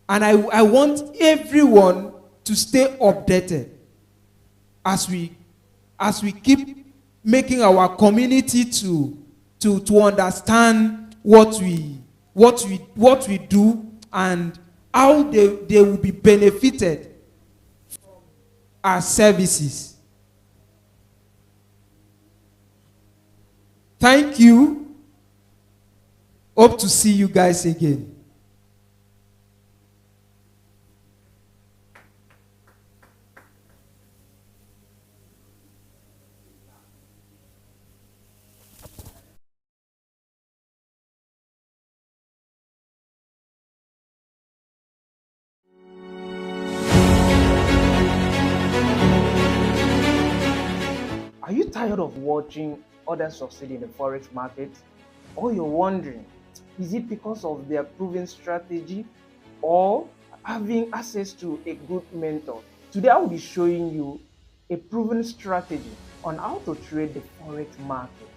Speaker 7: And I want everyone to stay updated as we keep making our community to understand what we do and how they will be benefited from our services. Thank you. Hope to see you guys again.
Speaker 5: Are you tired of watching others succeed in the forex market? Or you're wondering, is it because of their proven strategy or having access to a good mentor? Today I will be showing you a proven strategy on how to trade the forex market.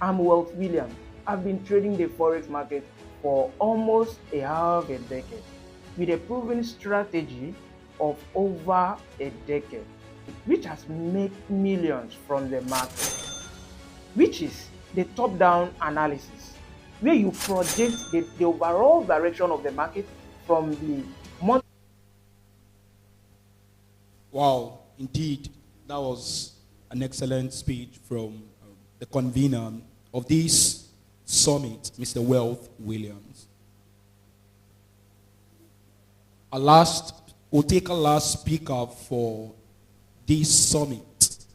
Speaker 5: I'm Wealth Williams. I've been trading the forex market for almost a half a decade with a proven strategy of over a decade, which has made millions from the market, which is the top-down analysis, where you project the overall direction of the market from the month.
Speaker 2: Wow, indeed, that was an excellent speech from the convener of this summit, Mr. Wealth Williams. We'll take a last speaker for this summit.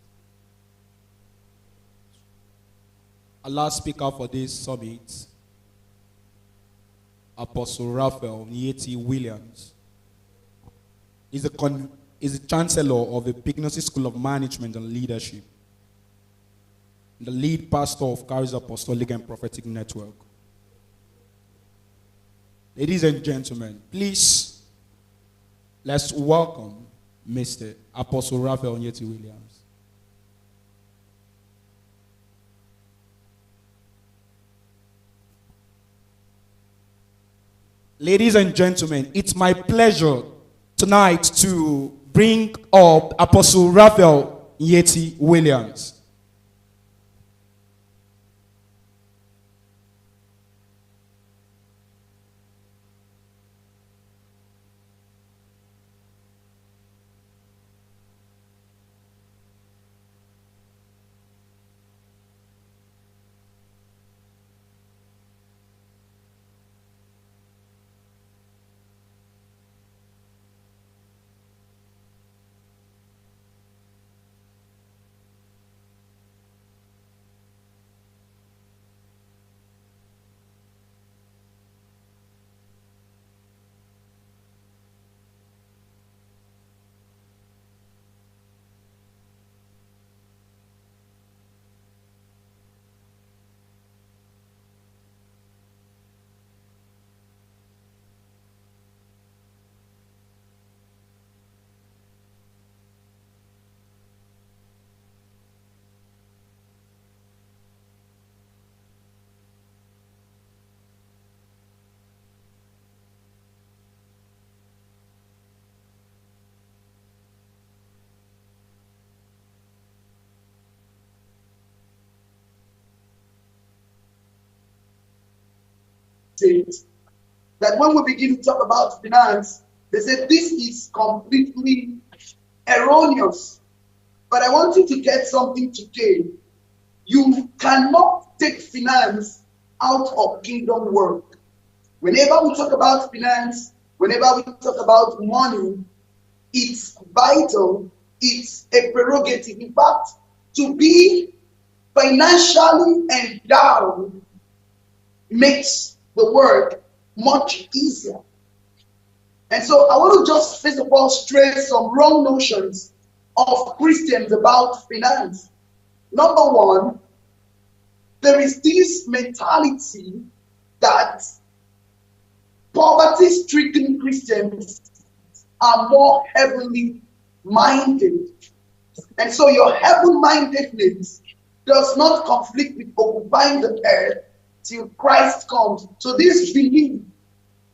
Speaker 2: Our last speaker for this summit, Apostle Raphael Nyeti Williams, is the Chancellor of the Pignosy School of Management and Leadership, the lead pastor of Charis Apostolic and Prophetic Network. Ladies and gentlemen, please, let's welcome Mr. Apostle Raphael Nyeti Williams. Ladies and gentlemen, it's my pleasure tonight to bring up Apostle Raphael Nyeti Williams.
Speaker 8: hesitate that when we begin to talk about finance, they say this is completely erroneous. But I want you to get something today. You cannot take finance out of kingdom work. Whenever we talk about finance, whenever we talk about money, it's vital, it's a prerogative. In fact, to be financially endowed makes the work much easier. And so I want to just first of all stress some wrong notions of Christians about finance. Number one, there is this mentality that poverty-stricken Christians are more heavenly minded. And so your heaven-mindedness does not conflict with occupying the earth till Christ comes. So this belief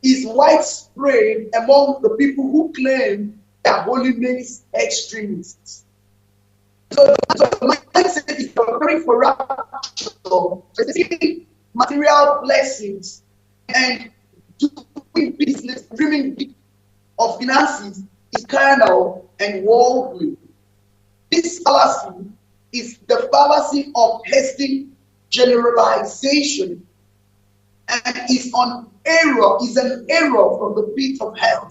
Speaker 8: is widespread among the people who claim their holiness extremists. So the mindset is very ferocious, seeking material blessings and doing business, dreaming big of finances is carnal and worldly. This fallacy is the fallacy of hasty generalization, and is an error from the pit of hell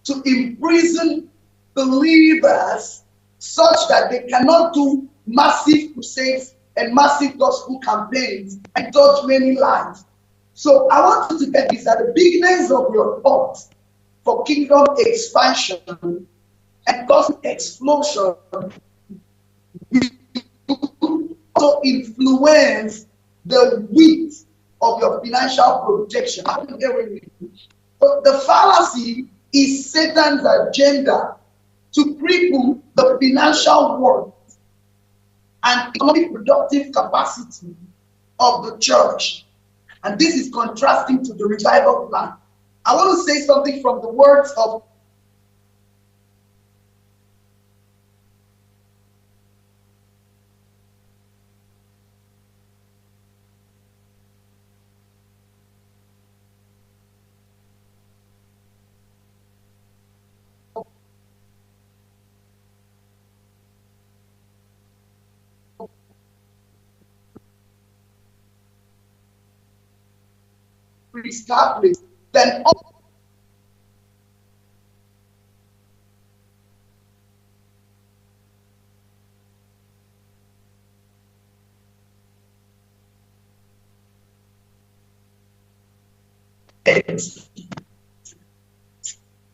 Speaker 8: to imprison believers such that they cannot do massive crusades and massive gospel campaigns and touch many lives. So I want you to get this, that the bigness of your thoughts for kingdom expansion and gospel explosion will also influence the width of your financial projection. But the fallacy is Satan's agenda to cripple the financial worth and economic productive capacity of the church. And this is contrasting to the revival plan. I want to say something from the words of established, then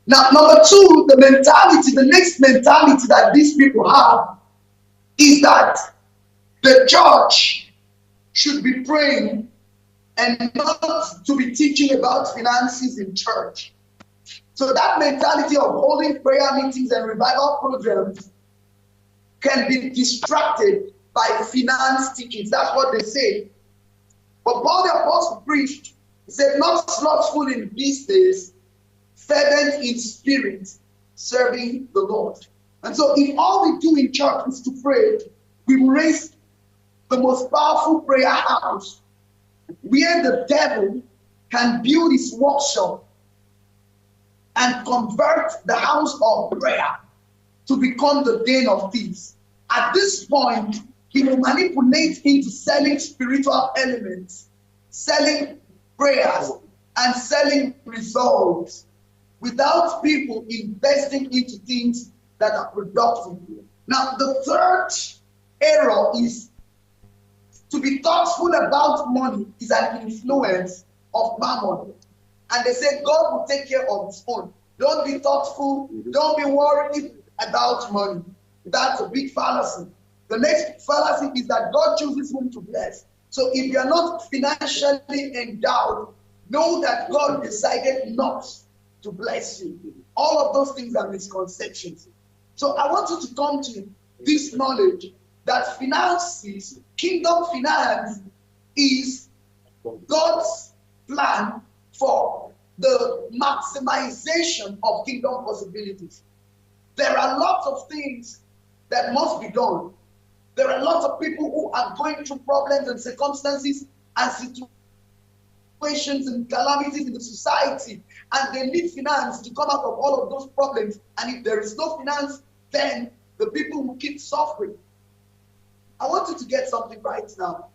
Speaker 8: now, number two, the next mentality that these people have is that the church should be praying and not to be teaching about finances in church. So that mentality of holding prayer meetings and revival programs can be distracted by finance teachings. That's what they say. But Paul the Apostle preached, he said, not slothful in business, fervent in spirit, serving the Lord. And so if all we do in church is to pray, we will raise the most powerful prayer house where the devil can build his workshop and convert the house of prayer to become the den of thieves. At this point, he will manipulate into selling spiritual elements, selling prayers, and selling results without people investing into things that are productive. Now, the third error is to be thoughtful about money is an influence of mammon. And they say God will take care of his own. Don't be thoughtful. Don't be worried about money. That's a big fallacy. The next fallacy is that God chooses whom to bless. So if you're not financially endowed, know that God decided not to bless you. All of those things are misconceptions. So I want you to come to this knowledge that finances, kingdom finance, is God's plan for the maximization of kingdom possibilities. There are lots of things that must be done. There are lots of people who are going through problems and circumstances and situations situations and calamities in the society, and they need finance to come out of all of those problems. And if there is no finance, then the people will keep suffering. I want you to get something right now.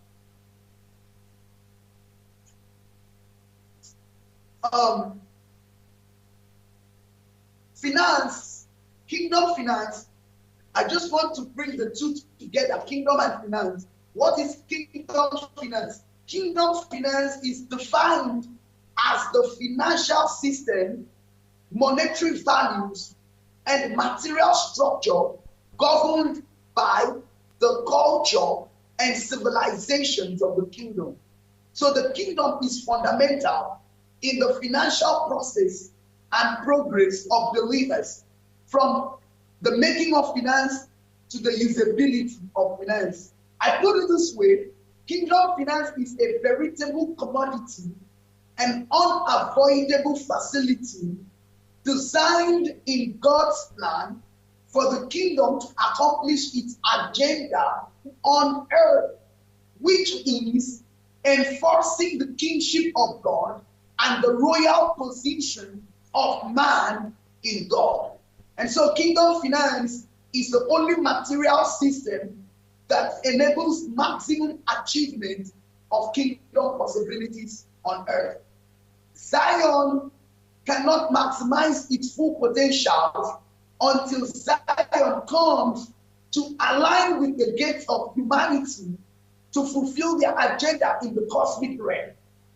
Speaker 8: Finance, kingdom finance. I just want to bring the two together, kingdom and finance. What is kingdom finance? Kingdom finance is defined as the financial system, monetary values, and material structure governed by the culture and civilizations of the kingdom. So the kingdom is fundamental in the financial process and progress of believers, from the making of finance to the usability of finance. I put it this way: kingdom finance is a veritable commodity, an unavoidable facility designed in God's plan for the kingdom to accomplish its agenda on earth, which is enforcing the kingship of God and the royal position of man in God. And so kingdom finance is the only material system that enables maximum achievement of kingdom possibilities on earth. Zion cannot maximize its full potential until Zion comes to align with the gates of humanity to fulfill their agenda in the cosmic realm.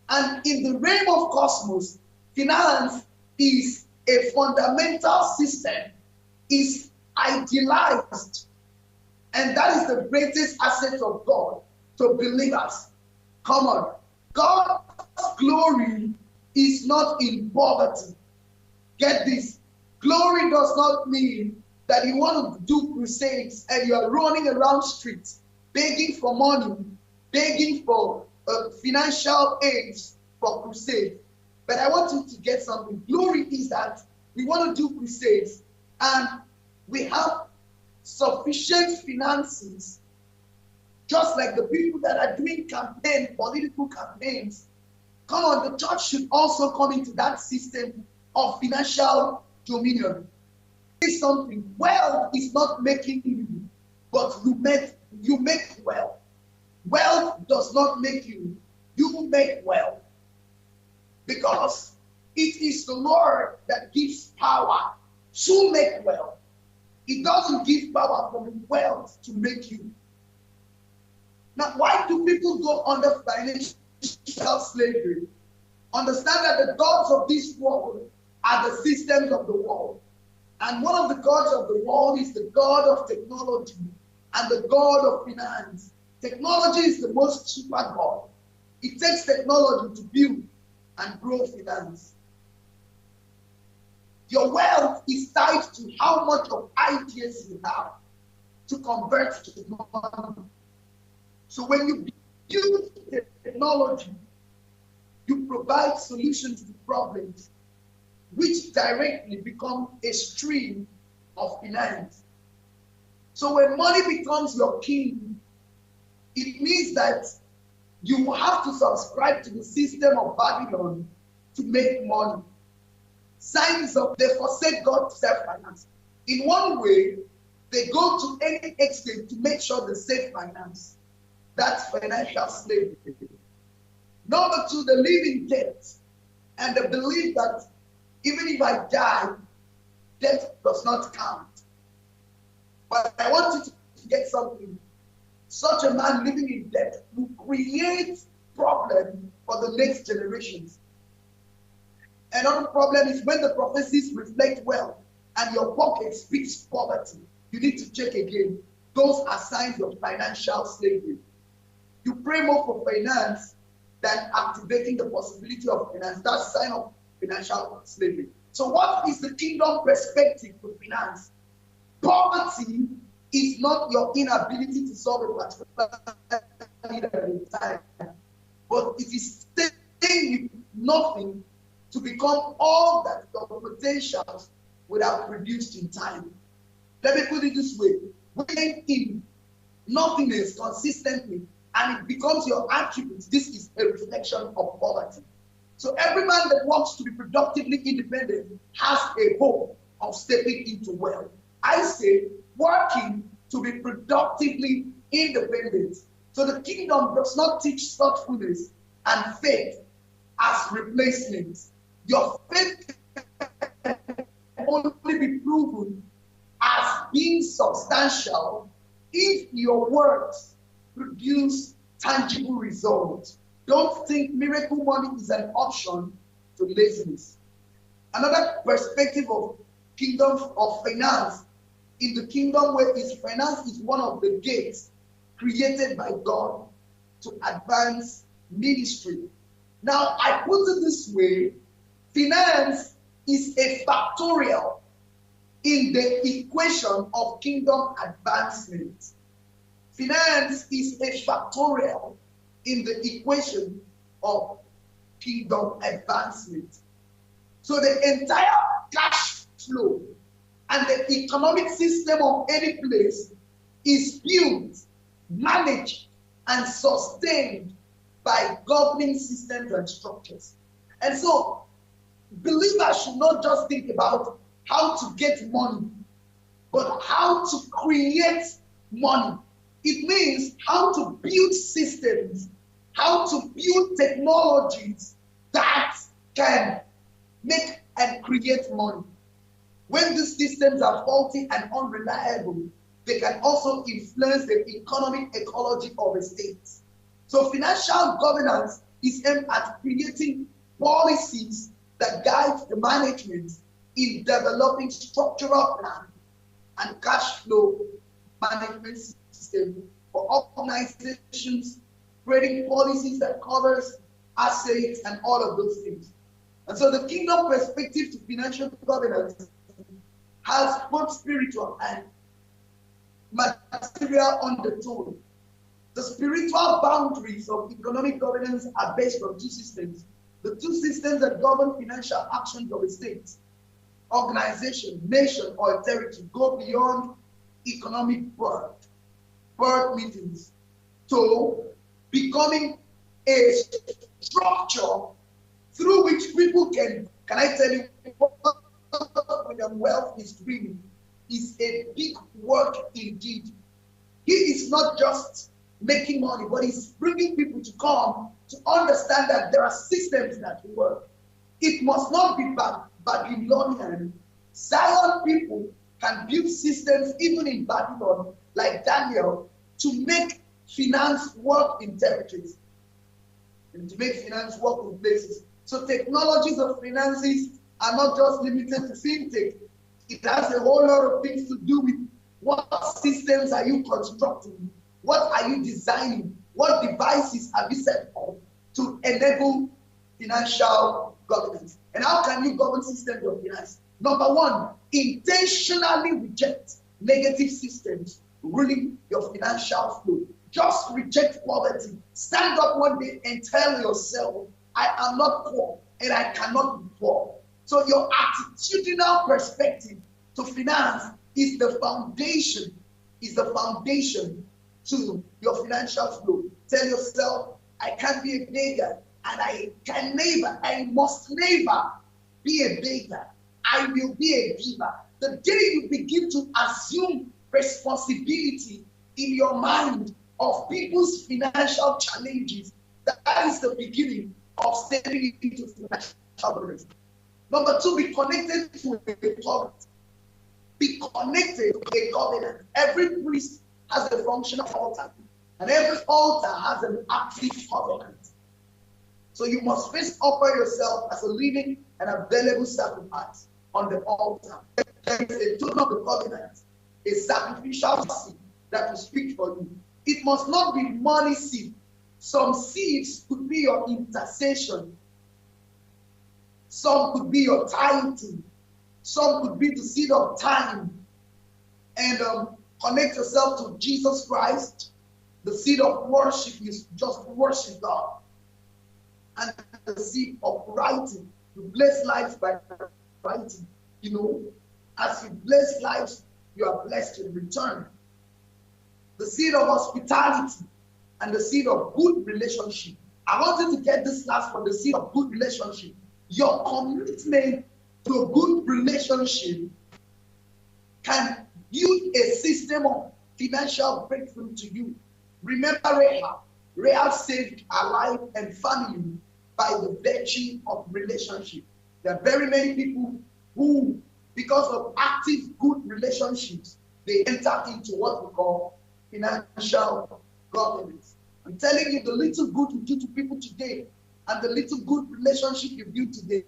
Speaker 8: And in the realm of cosmos, finance is a fundamental system, is idealized, and that is the greatest asset of God to believers. Come on. God's glory is not in poverty. Get this. Glory does not mean that you want to do crusades and you are running around streets begging for money, begging for financial aids for crusades. But I want you to get something. Glory is that we want to do crusades and we have sufficient finances, just like the people that are doing political campaigns. Come on, the church should also come into that system of financial dominion. Say something. Wealth is not making you, but you make wealth. Wealth does not make you. You make wealth. Because it is the Lord that gives power to make wealth. It doesn't give power from wealth to make you. Now, why do people go under financial slavery? Understand that the gods of this world are the systems of the world. And one of the gods of the world is the god of technology and the god of finance. Technology is the most super god. It takes technology to build and grow finance. Your wealth is tied to how much of ideas you have to convert to money. So when you build technology, you provide solutions to problems which directly become a stream of finance. So when money becomes your king, it means that you have to subscribe to the system of Babylon to make money. Signs of they forsake God's self-finance. In one way, they go to any extent to make sure they save finance. That's financial slavery. Number two, they live in debt. And they believe that even if I die, debt does not count. But I want you to get something. Such a man living in debt will create problems for the next generations. Another problem is when the prophecies reflect wealth and your pocket speaks poverty. You need to check again. Those are signs of financial slavery. You pray more for finance than activating the possibility of finance. That's a sign of financial slavery. So what is the kingdom perspective for finance? Poverty is not your inability to solve a particular need at a time, but it is staying with nothing to become all that your potentials would have produced in time. Let me put it this way. When in nothingness consistently and it becomes your attributes, this is a reflection of poverty. So every man that wants to be productively independent has a hope of stepping into wealth. I say working to be productively independent. So the kingdom does not teach thoughtfulness and faith as replacements. Your faith can only be proven as being substantial if your works produce tangible results. Don't think miracle money is an option to laziness. Another perspective of kingdom of finance, in the kingdom where finance is one of the gates created by God to advance ministry. Now, I put it this way, finance is a factorial in the equation of kingdom advancement. Finance is a factorial in the equation of kingdom advancement. So the entire cash flow and the economic system of any place is built, managed, and sustained by governing systems and structures. And so believers should not just think about how to get money, but how to create money. It means how to build systems, how to build technologies that can make and create money. When these systems are faulty and unreliable, they can also influence the economic ecology of a state. So financial governance is aimed at creating policies that guide the management in developing structural plan and cash flow management system for organizations, creating policies that covers assets and all of those things. And so the kingdom perspective to financial governance has both spiritual and material undertone. The spiritual boundaries of economic governance are based on two systems. The two systems that govern financial actions of a state, organization, nation, or territory go beyond economic birth meetings to becoming a structure through which people can I tell you, what wealth is doing is a big work indeed. He is not just making money, but he's bringing people to come to understand that there are systems that work. It must not be Babylonian. Zion people can build systems even in Babylon, like Daniel, to make finance work in territories and to make finance work in places. So technologies of finances are not just limited to fintech. It has a whole lot of things to do with what systems are you constructing, what are you designing, what devices have you set up to enable financial governance. And how can you govern systems of finance? Number one, intentionally reject negative systems ruling your financial flow. Just reject poverty. Stand up one day and tell yourself, I am not poor and I cannot be poor. So your attitudinal perspective to finance is the foundation to your financial flow. Tell yourself, I can't be a beggar, and I must never be a beggar. I will be a giver. The day you begin to assume responsibility in your mind of people's financial challenges, that is the beginning of stepping into financial governance. Number two, be connected to a covenant. Be connected to a covenant. Every priest has a functional altar, and every altar has an active covenant. So you must first offer yourself as a living and available sacrifice on the altar. There is a token of the covenant, a sacrificial seed that will speak for you. It must not be money seed. Some seeds could be your intercession. Some could be your tithing. Some could be the seed of time. And connect yourself to Jesus Christ. The seed of worship is just worship God. And the seed of writing. You bless lives by writing. You know, as you bless lives, you are blessed in return. The seed of hospitality and the seed of good relationship I want you to get this last from the seed of good relationship. Your commitment to a good relationship can build a system of financial breakthrough to you. Remember Rahab. Rahab saved her life and family by the virtue of relationship. There are very many people who, because of active good relationships, they enter into what we call financial governance. I'm telling you, the little good you do to people today and the little good relationship you build today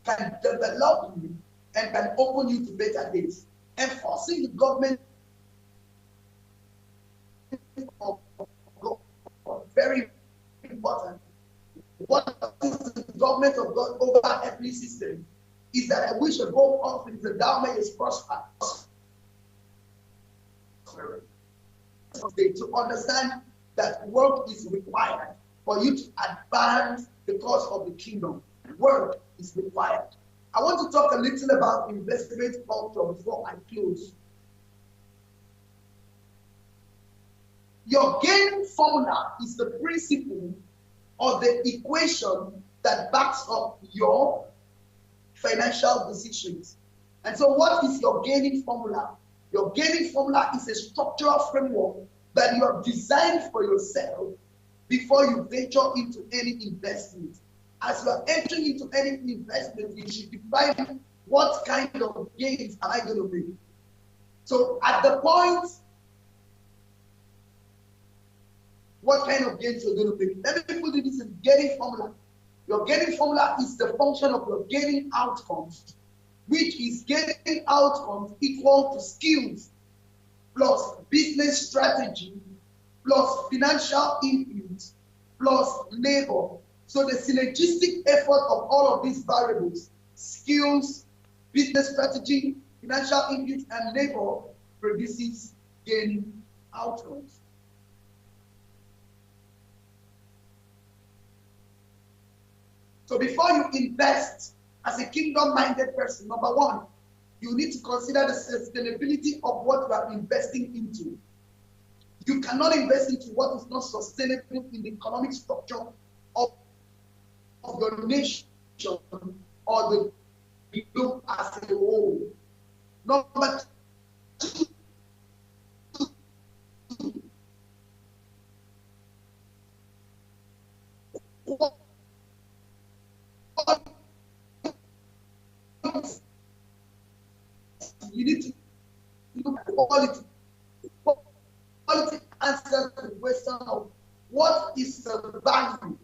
Speaker 8: can develop you and can open you to better days. Enforcing the government of God, very important. What is the government of God over every system is that I wish above all things that thou mayest prosper. To understand that work is required for you to advance the cause of the kingdom. Work is required. I want to talk a little about investment culture before I close. Your gain formula is the principle or the equation that backs up your financial decisions. And so what is your gaining formula? Your gaining formula is a structural framework that you have designed for yourself before you venture into any investment. As you are entering into any investment, you should define what kind of gains am I going to make. So at the point, what kind of gains you're going to make. Let me put this in gaining formula. Your gaining formula is the function of your gaining outcomes, which is gaining outcomes equal to skills plus business strategy plus financial input plus labor. So the synergistic effort of all of these variables, skills, business strategy, financial input, and labor, produces gaining outcomes. So before you invest as a kingdom-minded person, number one, you need to consider the sustainability of what you are investing into. You cannot invest into what is not sustainable in the economic structure of your nation or the globe as a whole. Number two, you need to look at quality. Quality answers the question of what is the value?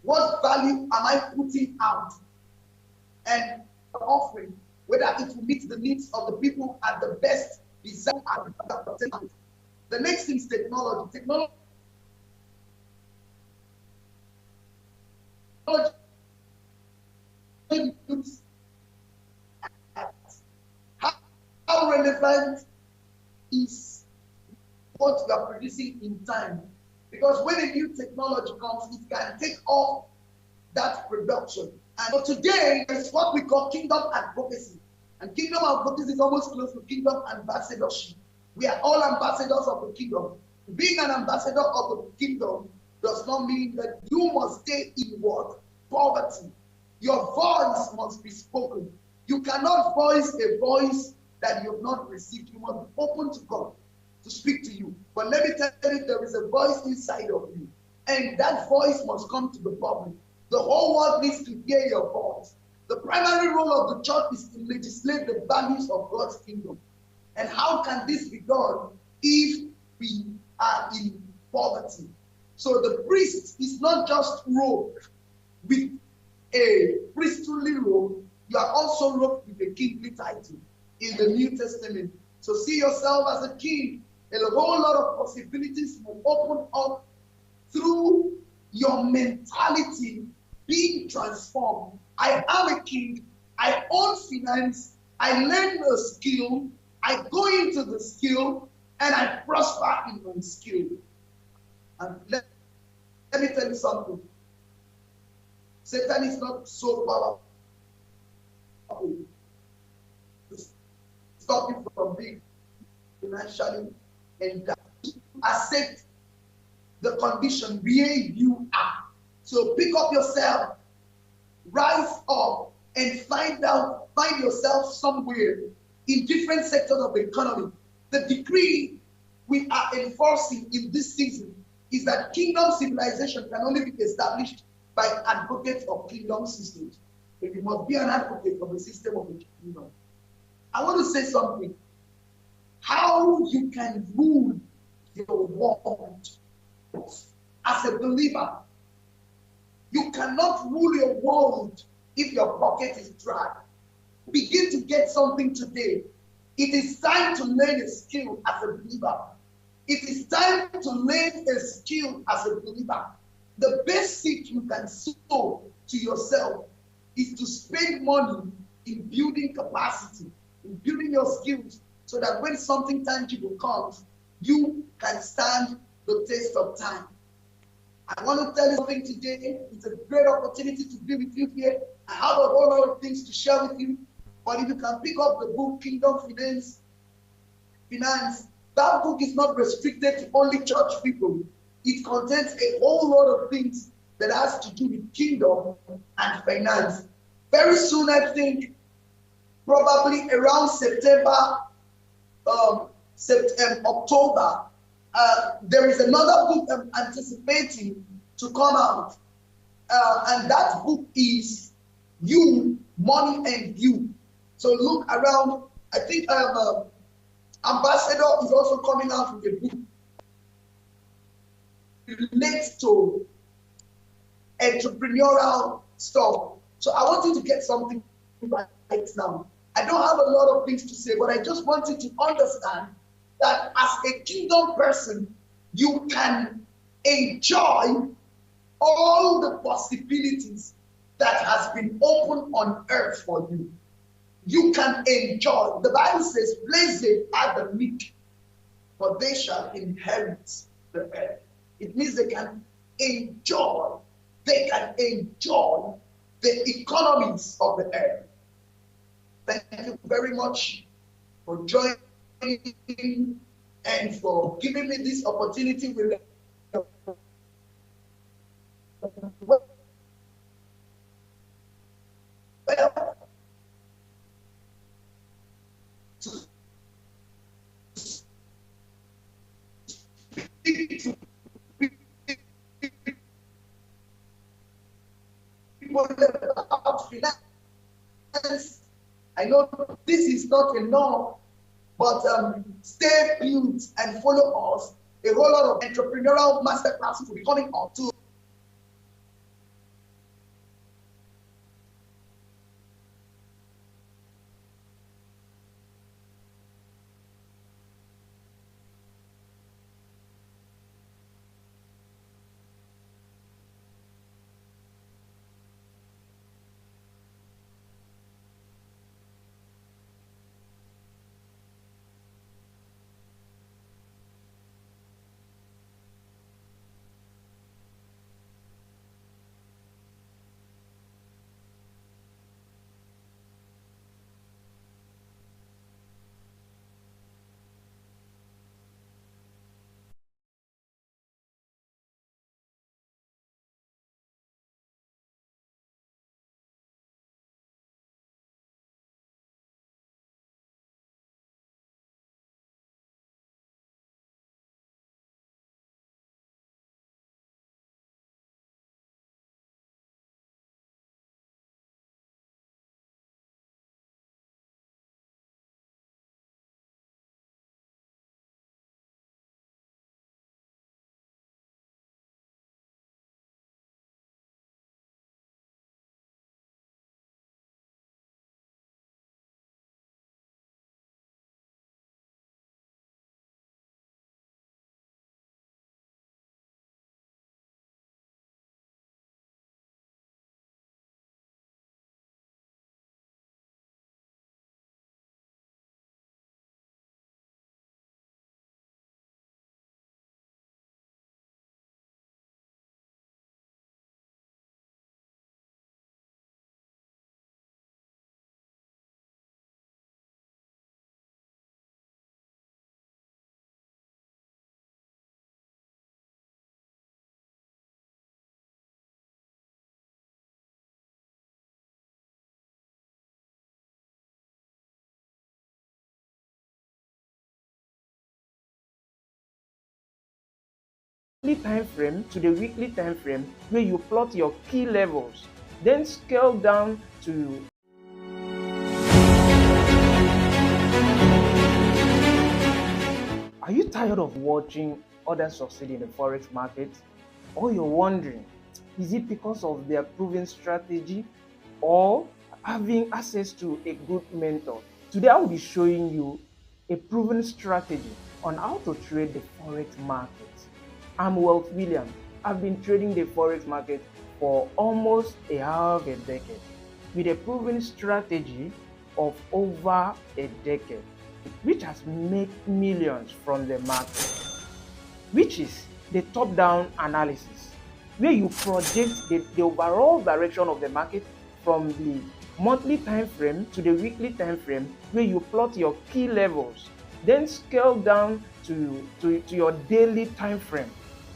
Speaker 8: What value am I putting out and offering, whether it will meet the needs of the people at the best design and the next thing is technology. Technology looks at how relevant is what we are producing in time. Because when a new technology comes, it can take off that production. And so today is what we call kingdom advocacy. And kingdom advocacy is almost close to kingdom ambassadorship. We are all ambassadors of the kingdom. Being an ambassador of the kingdom does not mean that you must stay in what? Poverty. Your voice must be spoken. You cannot voice a voice that you have not received. You must be open to God to speak to you. But let me tell you, there is a voice inside of you. And that voice must come to the public. The whole world needs to hear your voice. The primary role of the church is to legislate the values of God's kingdom. And how can this be done if we are in poverty? So the priest is not just robed with a priestly robe, you are also robed with a kingly title in the New Testament. So see yourself as a king, and a whole lot of possibilities will open up through your mentality being transformed. I am a king, I own finance, I learn a skill, I go into the skill, and I prosper in my skill. And let me tell you something. Satan is not so powerful to stop you from being financially endowed. Accept the condition where you are. So pick up yourself, rise up, and find yourself somewhere in different sectors of the economy. The decree we are enforcing in this season is that kingdom civilization can only be established by advocates of kingdom systems. So you must be an advocate of the system of the kingdom. I want to say something. How you can rule your world as a believer. You cannot rule your world if your pocket is dry. Begin to get something today. It is time to learn a skill as a believer. It is time to learn a skill as a believer. The best seed you can sow to yourself is to spend money in building capacity, in building your skills, so that when something tangible comes, you can stand the test of time. I want to tell you something today. It's a great opportunity to be with you here. I have a whole lot of things to share with you. But if you can pick up the book Kingdom Finance, that book is not restricted to only church people. It contains a whole lot of things that has to do with kingdom and finance. Very soon, I think, probably around September, October, there is another book I'm anticipating to come out. And that book is You, Money, and You. So look around. I think Ambassador is also coming out with a book relates to entrepreneurial stuff. So I want you to get something right now. I don't have a lot of things to say, but I just want you to understand that as a kingdom person, you can enjoy all the possibilities that has been opened on earth for you. You can enjoy. The Bible says, blessed are the meek, for they shall inherit the earth. It means they can enjoy. They can enjoy the economies of the earth. Thank you very much for joining and for giving me this opportunity with well, to speak to people about finance. I know this is not enough, but stay tuned and follow us. A whole lot of entrepreneurial masterclasses will be coming up too.
Speaker 5: time frame to the weekly time frame where you plot your key levels, then scale down to Are you tired of watching others succeed in the forex market? Or you're wondering, is it because of their proven strategy or having access to a good mentor? Today I will be showing you a proven strategy on how to trade the forex market. I'm Wealth William. I've been trading the forex market for almost a half a decade with a proven strategy of over a decade, which has made millions from the market, which is the top-down analysis, where you project the overall direction of the market from the monthly time frame to the weekly time frame, where you plot your key levels, then scale down to your daily time frame,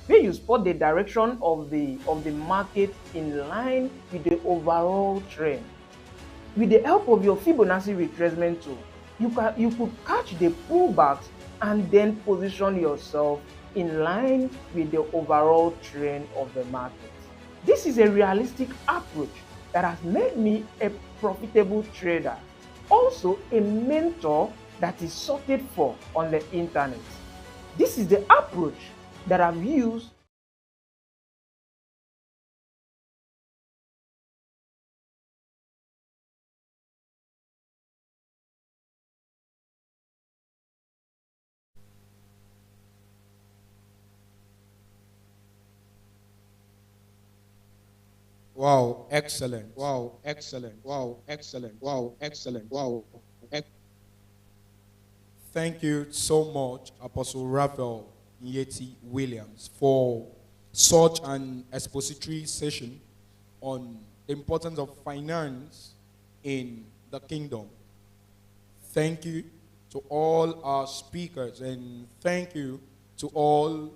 Speaker 5: where you spot the direction of the market in line with the overall trend. With the help of your Fibonacci retracement tool, you could catch the pullbacks and then position yourself in line with the overall trend of the market. This is a realistic approach that has made me a profitable trader, also a mentor that is sorted for on the internet. This is the approach that I've used
Speaker 6: Wow, excellent. Wow, excellent. Wow, excellent. Wow, excellent. Wow. Thank you so much, Apostle Raphael Yeti Williams, for such an expository session on the importance of finance in the kingdom. Thank you to all our speakers, and thank you to all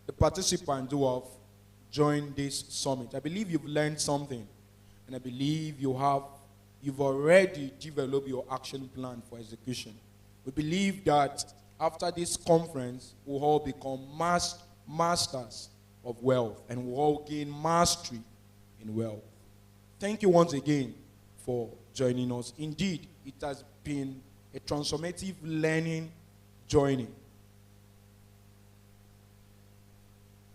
Speaker 6: the participants who have joined this summit. I believe you've learned something, and I believe you've already developed your action plan for execution. We believe that after this conference, we'll all become masters of wealth, and we'll all gain mastery in wealth. Thank you once again for joining us. Indeed, it has been a transformative learning journey.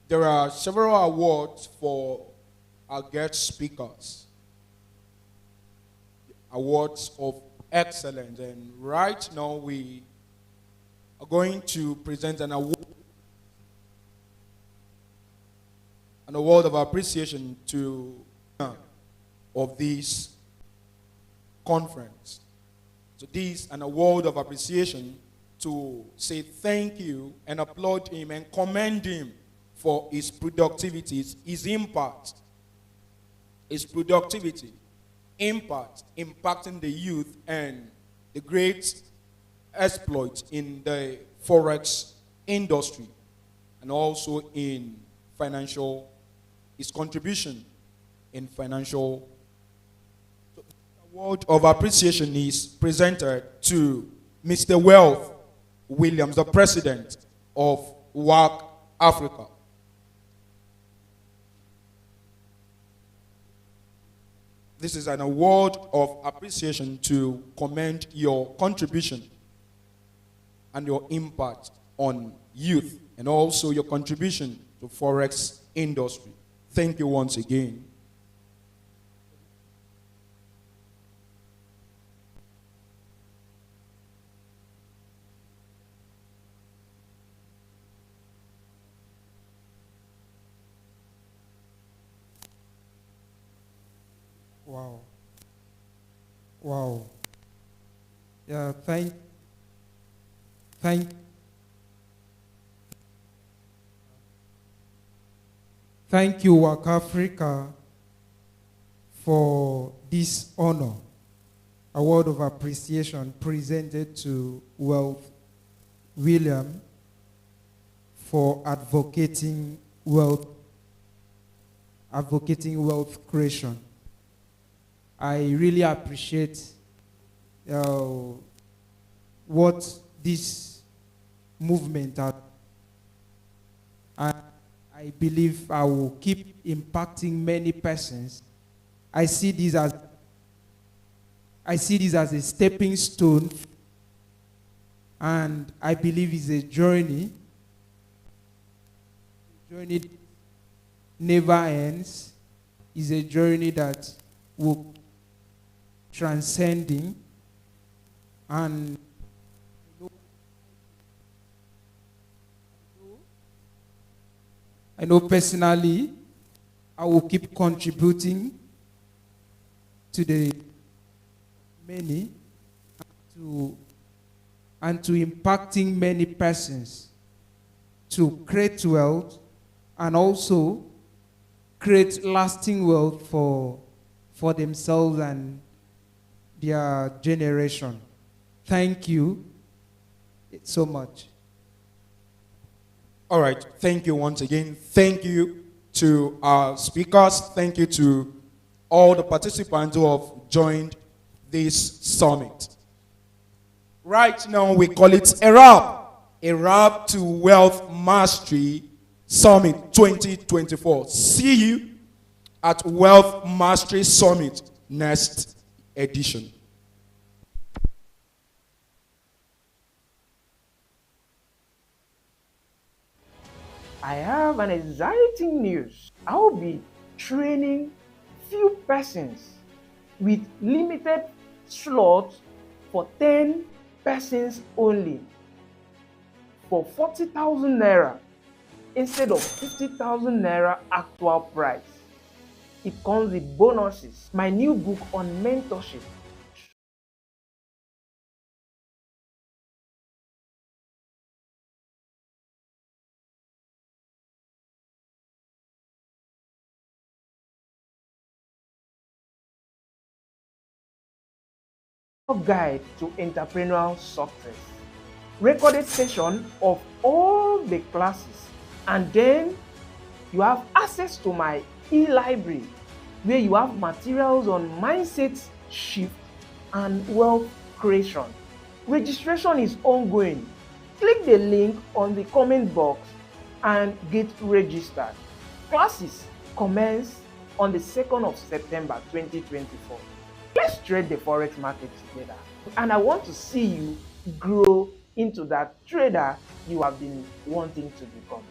Speaker 6: There are several awards for our guest speakers, awards of excellence, and right now we are going to present an award of appreciation to of this conference. So this is an award of appreciation to say thank you and applaud him and commend him for his productivity, his impact, impacting the youth, and the great exploits in the forex industry, and also in his contribution in financial. So the award of appreciation is presented to Mr. Wealth Williams, the president of WAC Africa. This is an award of appreciation to commend your contribution and your impact on youth, and also your contribution to forex industry. Thank you once again.
Speaker 7: Wow. Wow. Yeah, thank you, WAC Africa, for this honor, award of appreciation presented to Wealth William for advocating wealth creation. I really appreciate what this movement I believe I will keep impacting many persons. I see this as a stepping stone, and I believe it's a journey. The journey never ends. It's a journey that will transcending, and I know personally I will keep contributing to the many and to impacting many persons to create wealth and also create lasting wealth for themselves and their generation. Thank you so much.
Speaker 2: All right. Thank you once again. Thank you to our speakers. Thank you to all the participants who have joined this summit. Right now, we call it a wrap to Wealth Mastery Summit 2024. See you at Wealth Mastery Summit next edition.
Speaker 5: I have an exciting news. I will be training few persons with limited slots for 10 persons only for 40,000 naira instead of 50,000 naira actual price. It comes with bonuses. My new book on mentorship, guide to entrepreneurial success, recorded session of all the classes, and then you have access to my e-library where you have materials on mindset shift and wealth creation. Registration is ongoing. Click the link on the comment box and get registered. Classes commence on the 2nd of September 2024. Let's trade the forex market together. And I want to see you grow into that trader you have been wanting to become.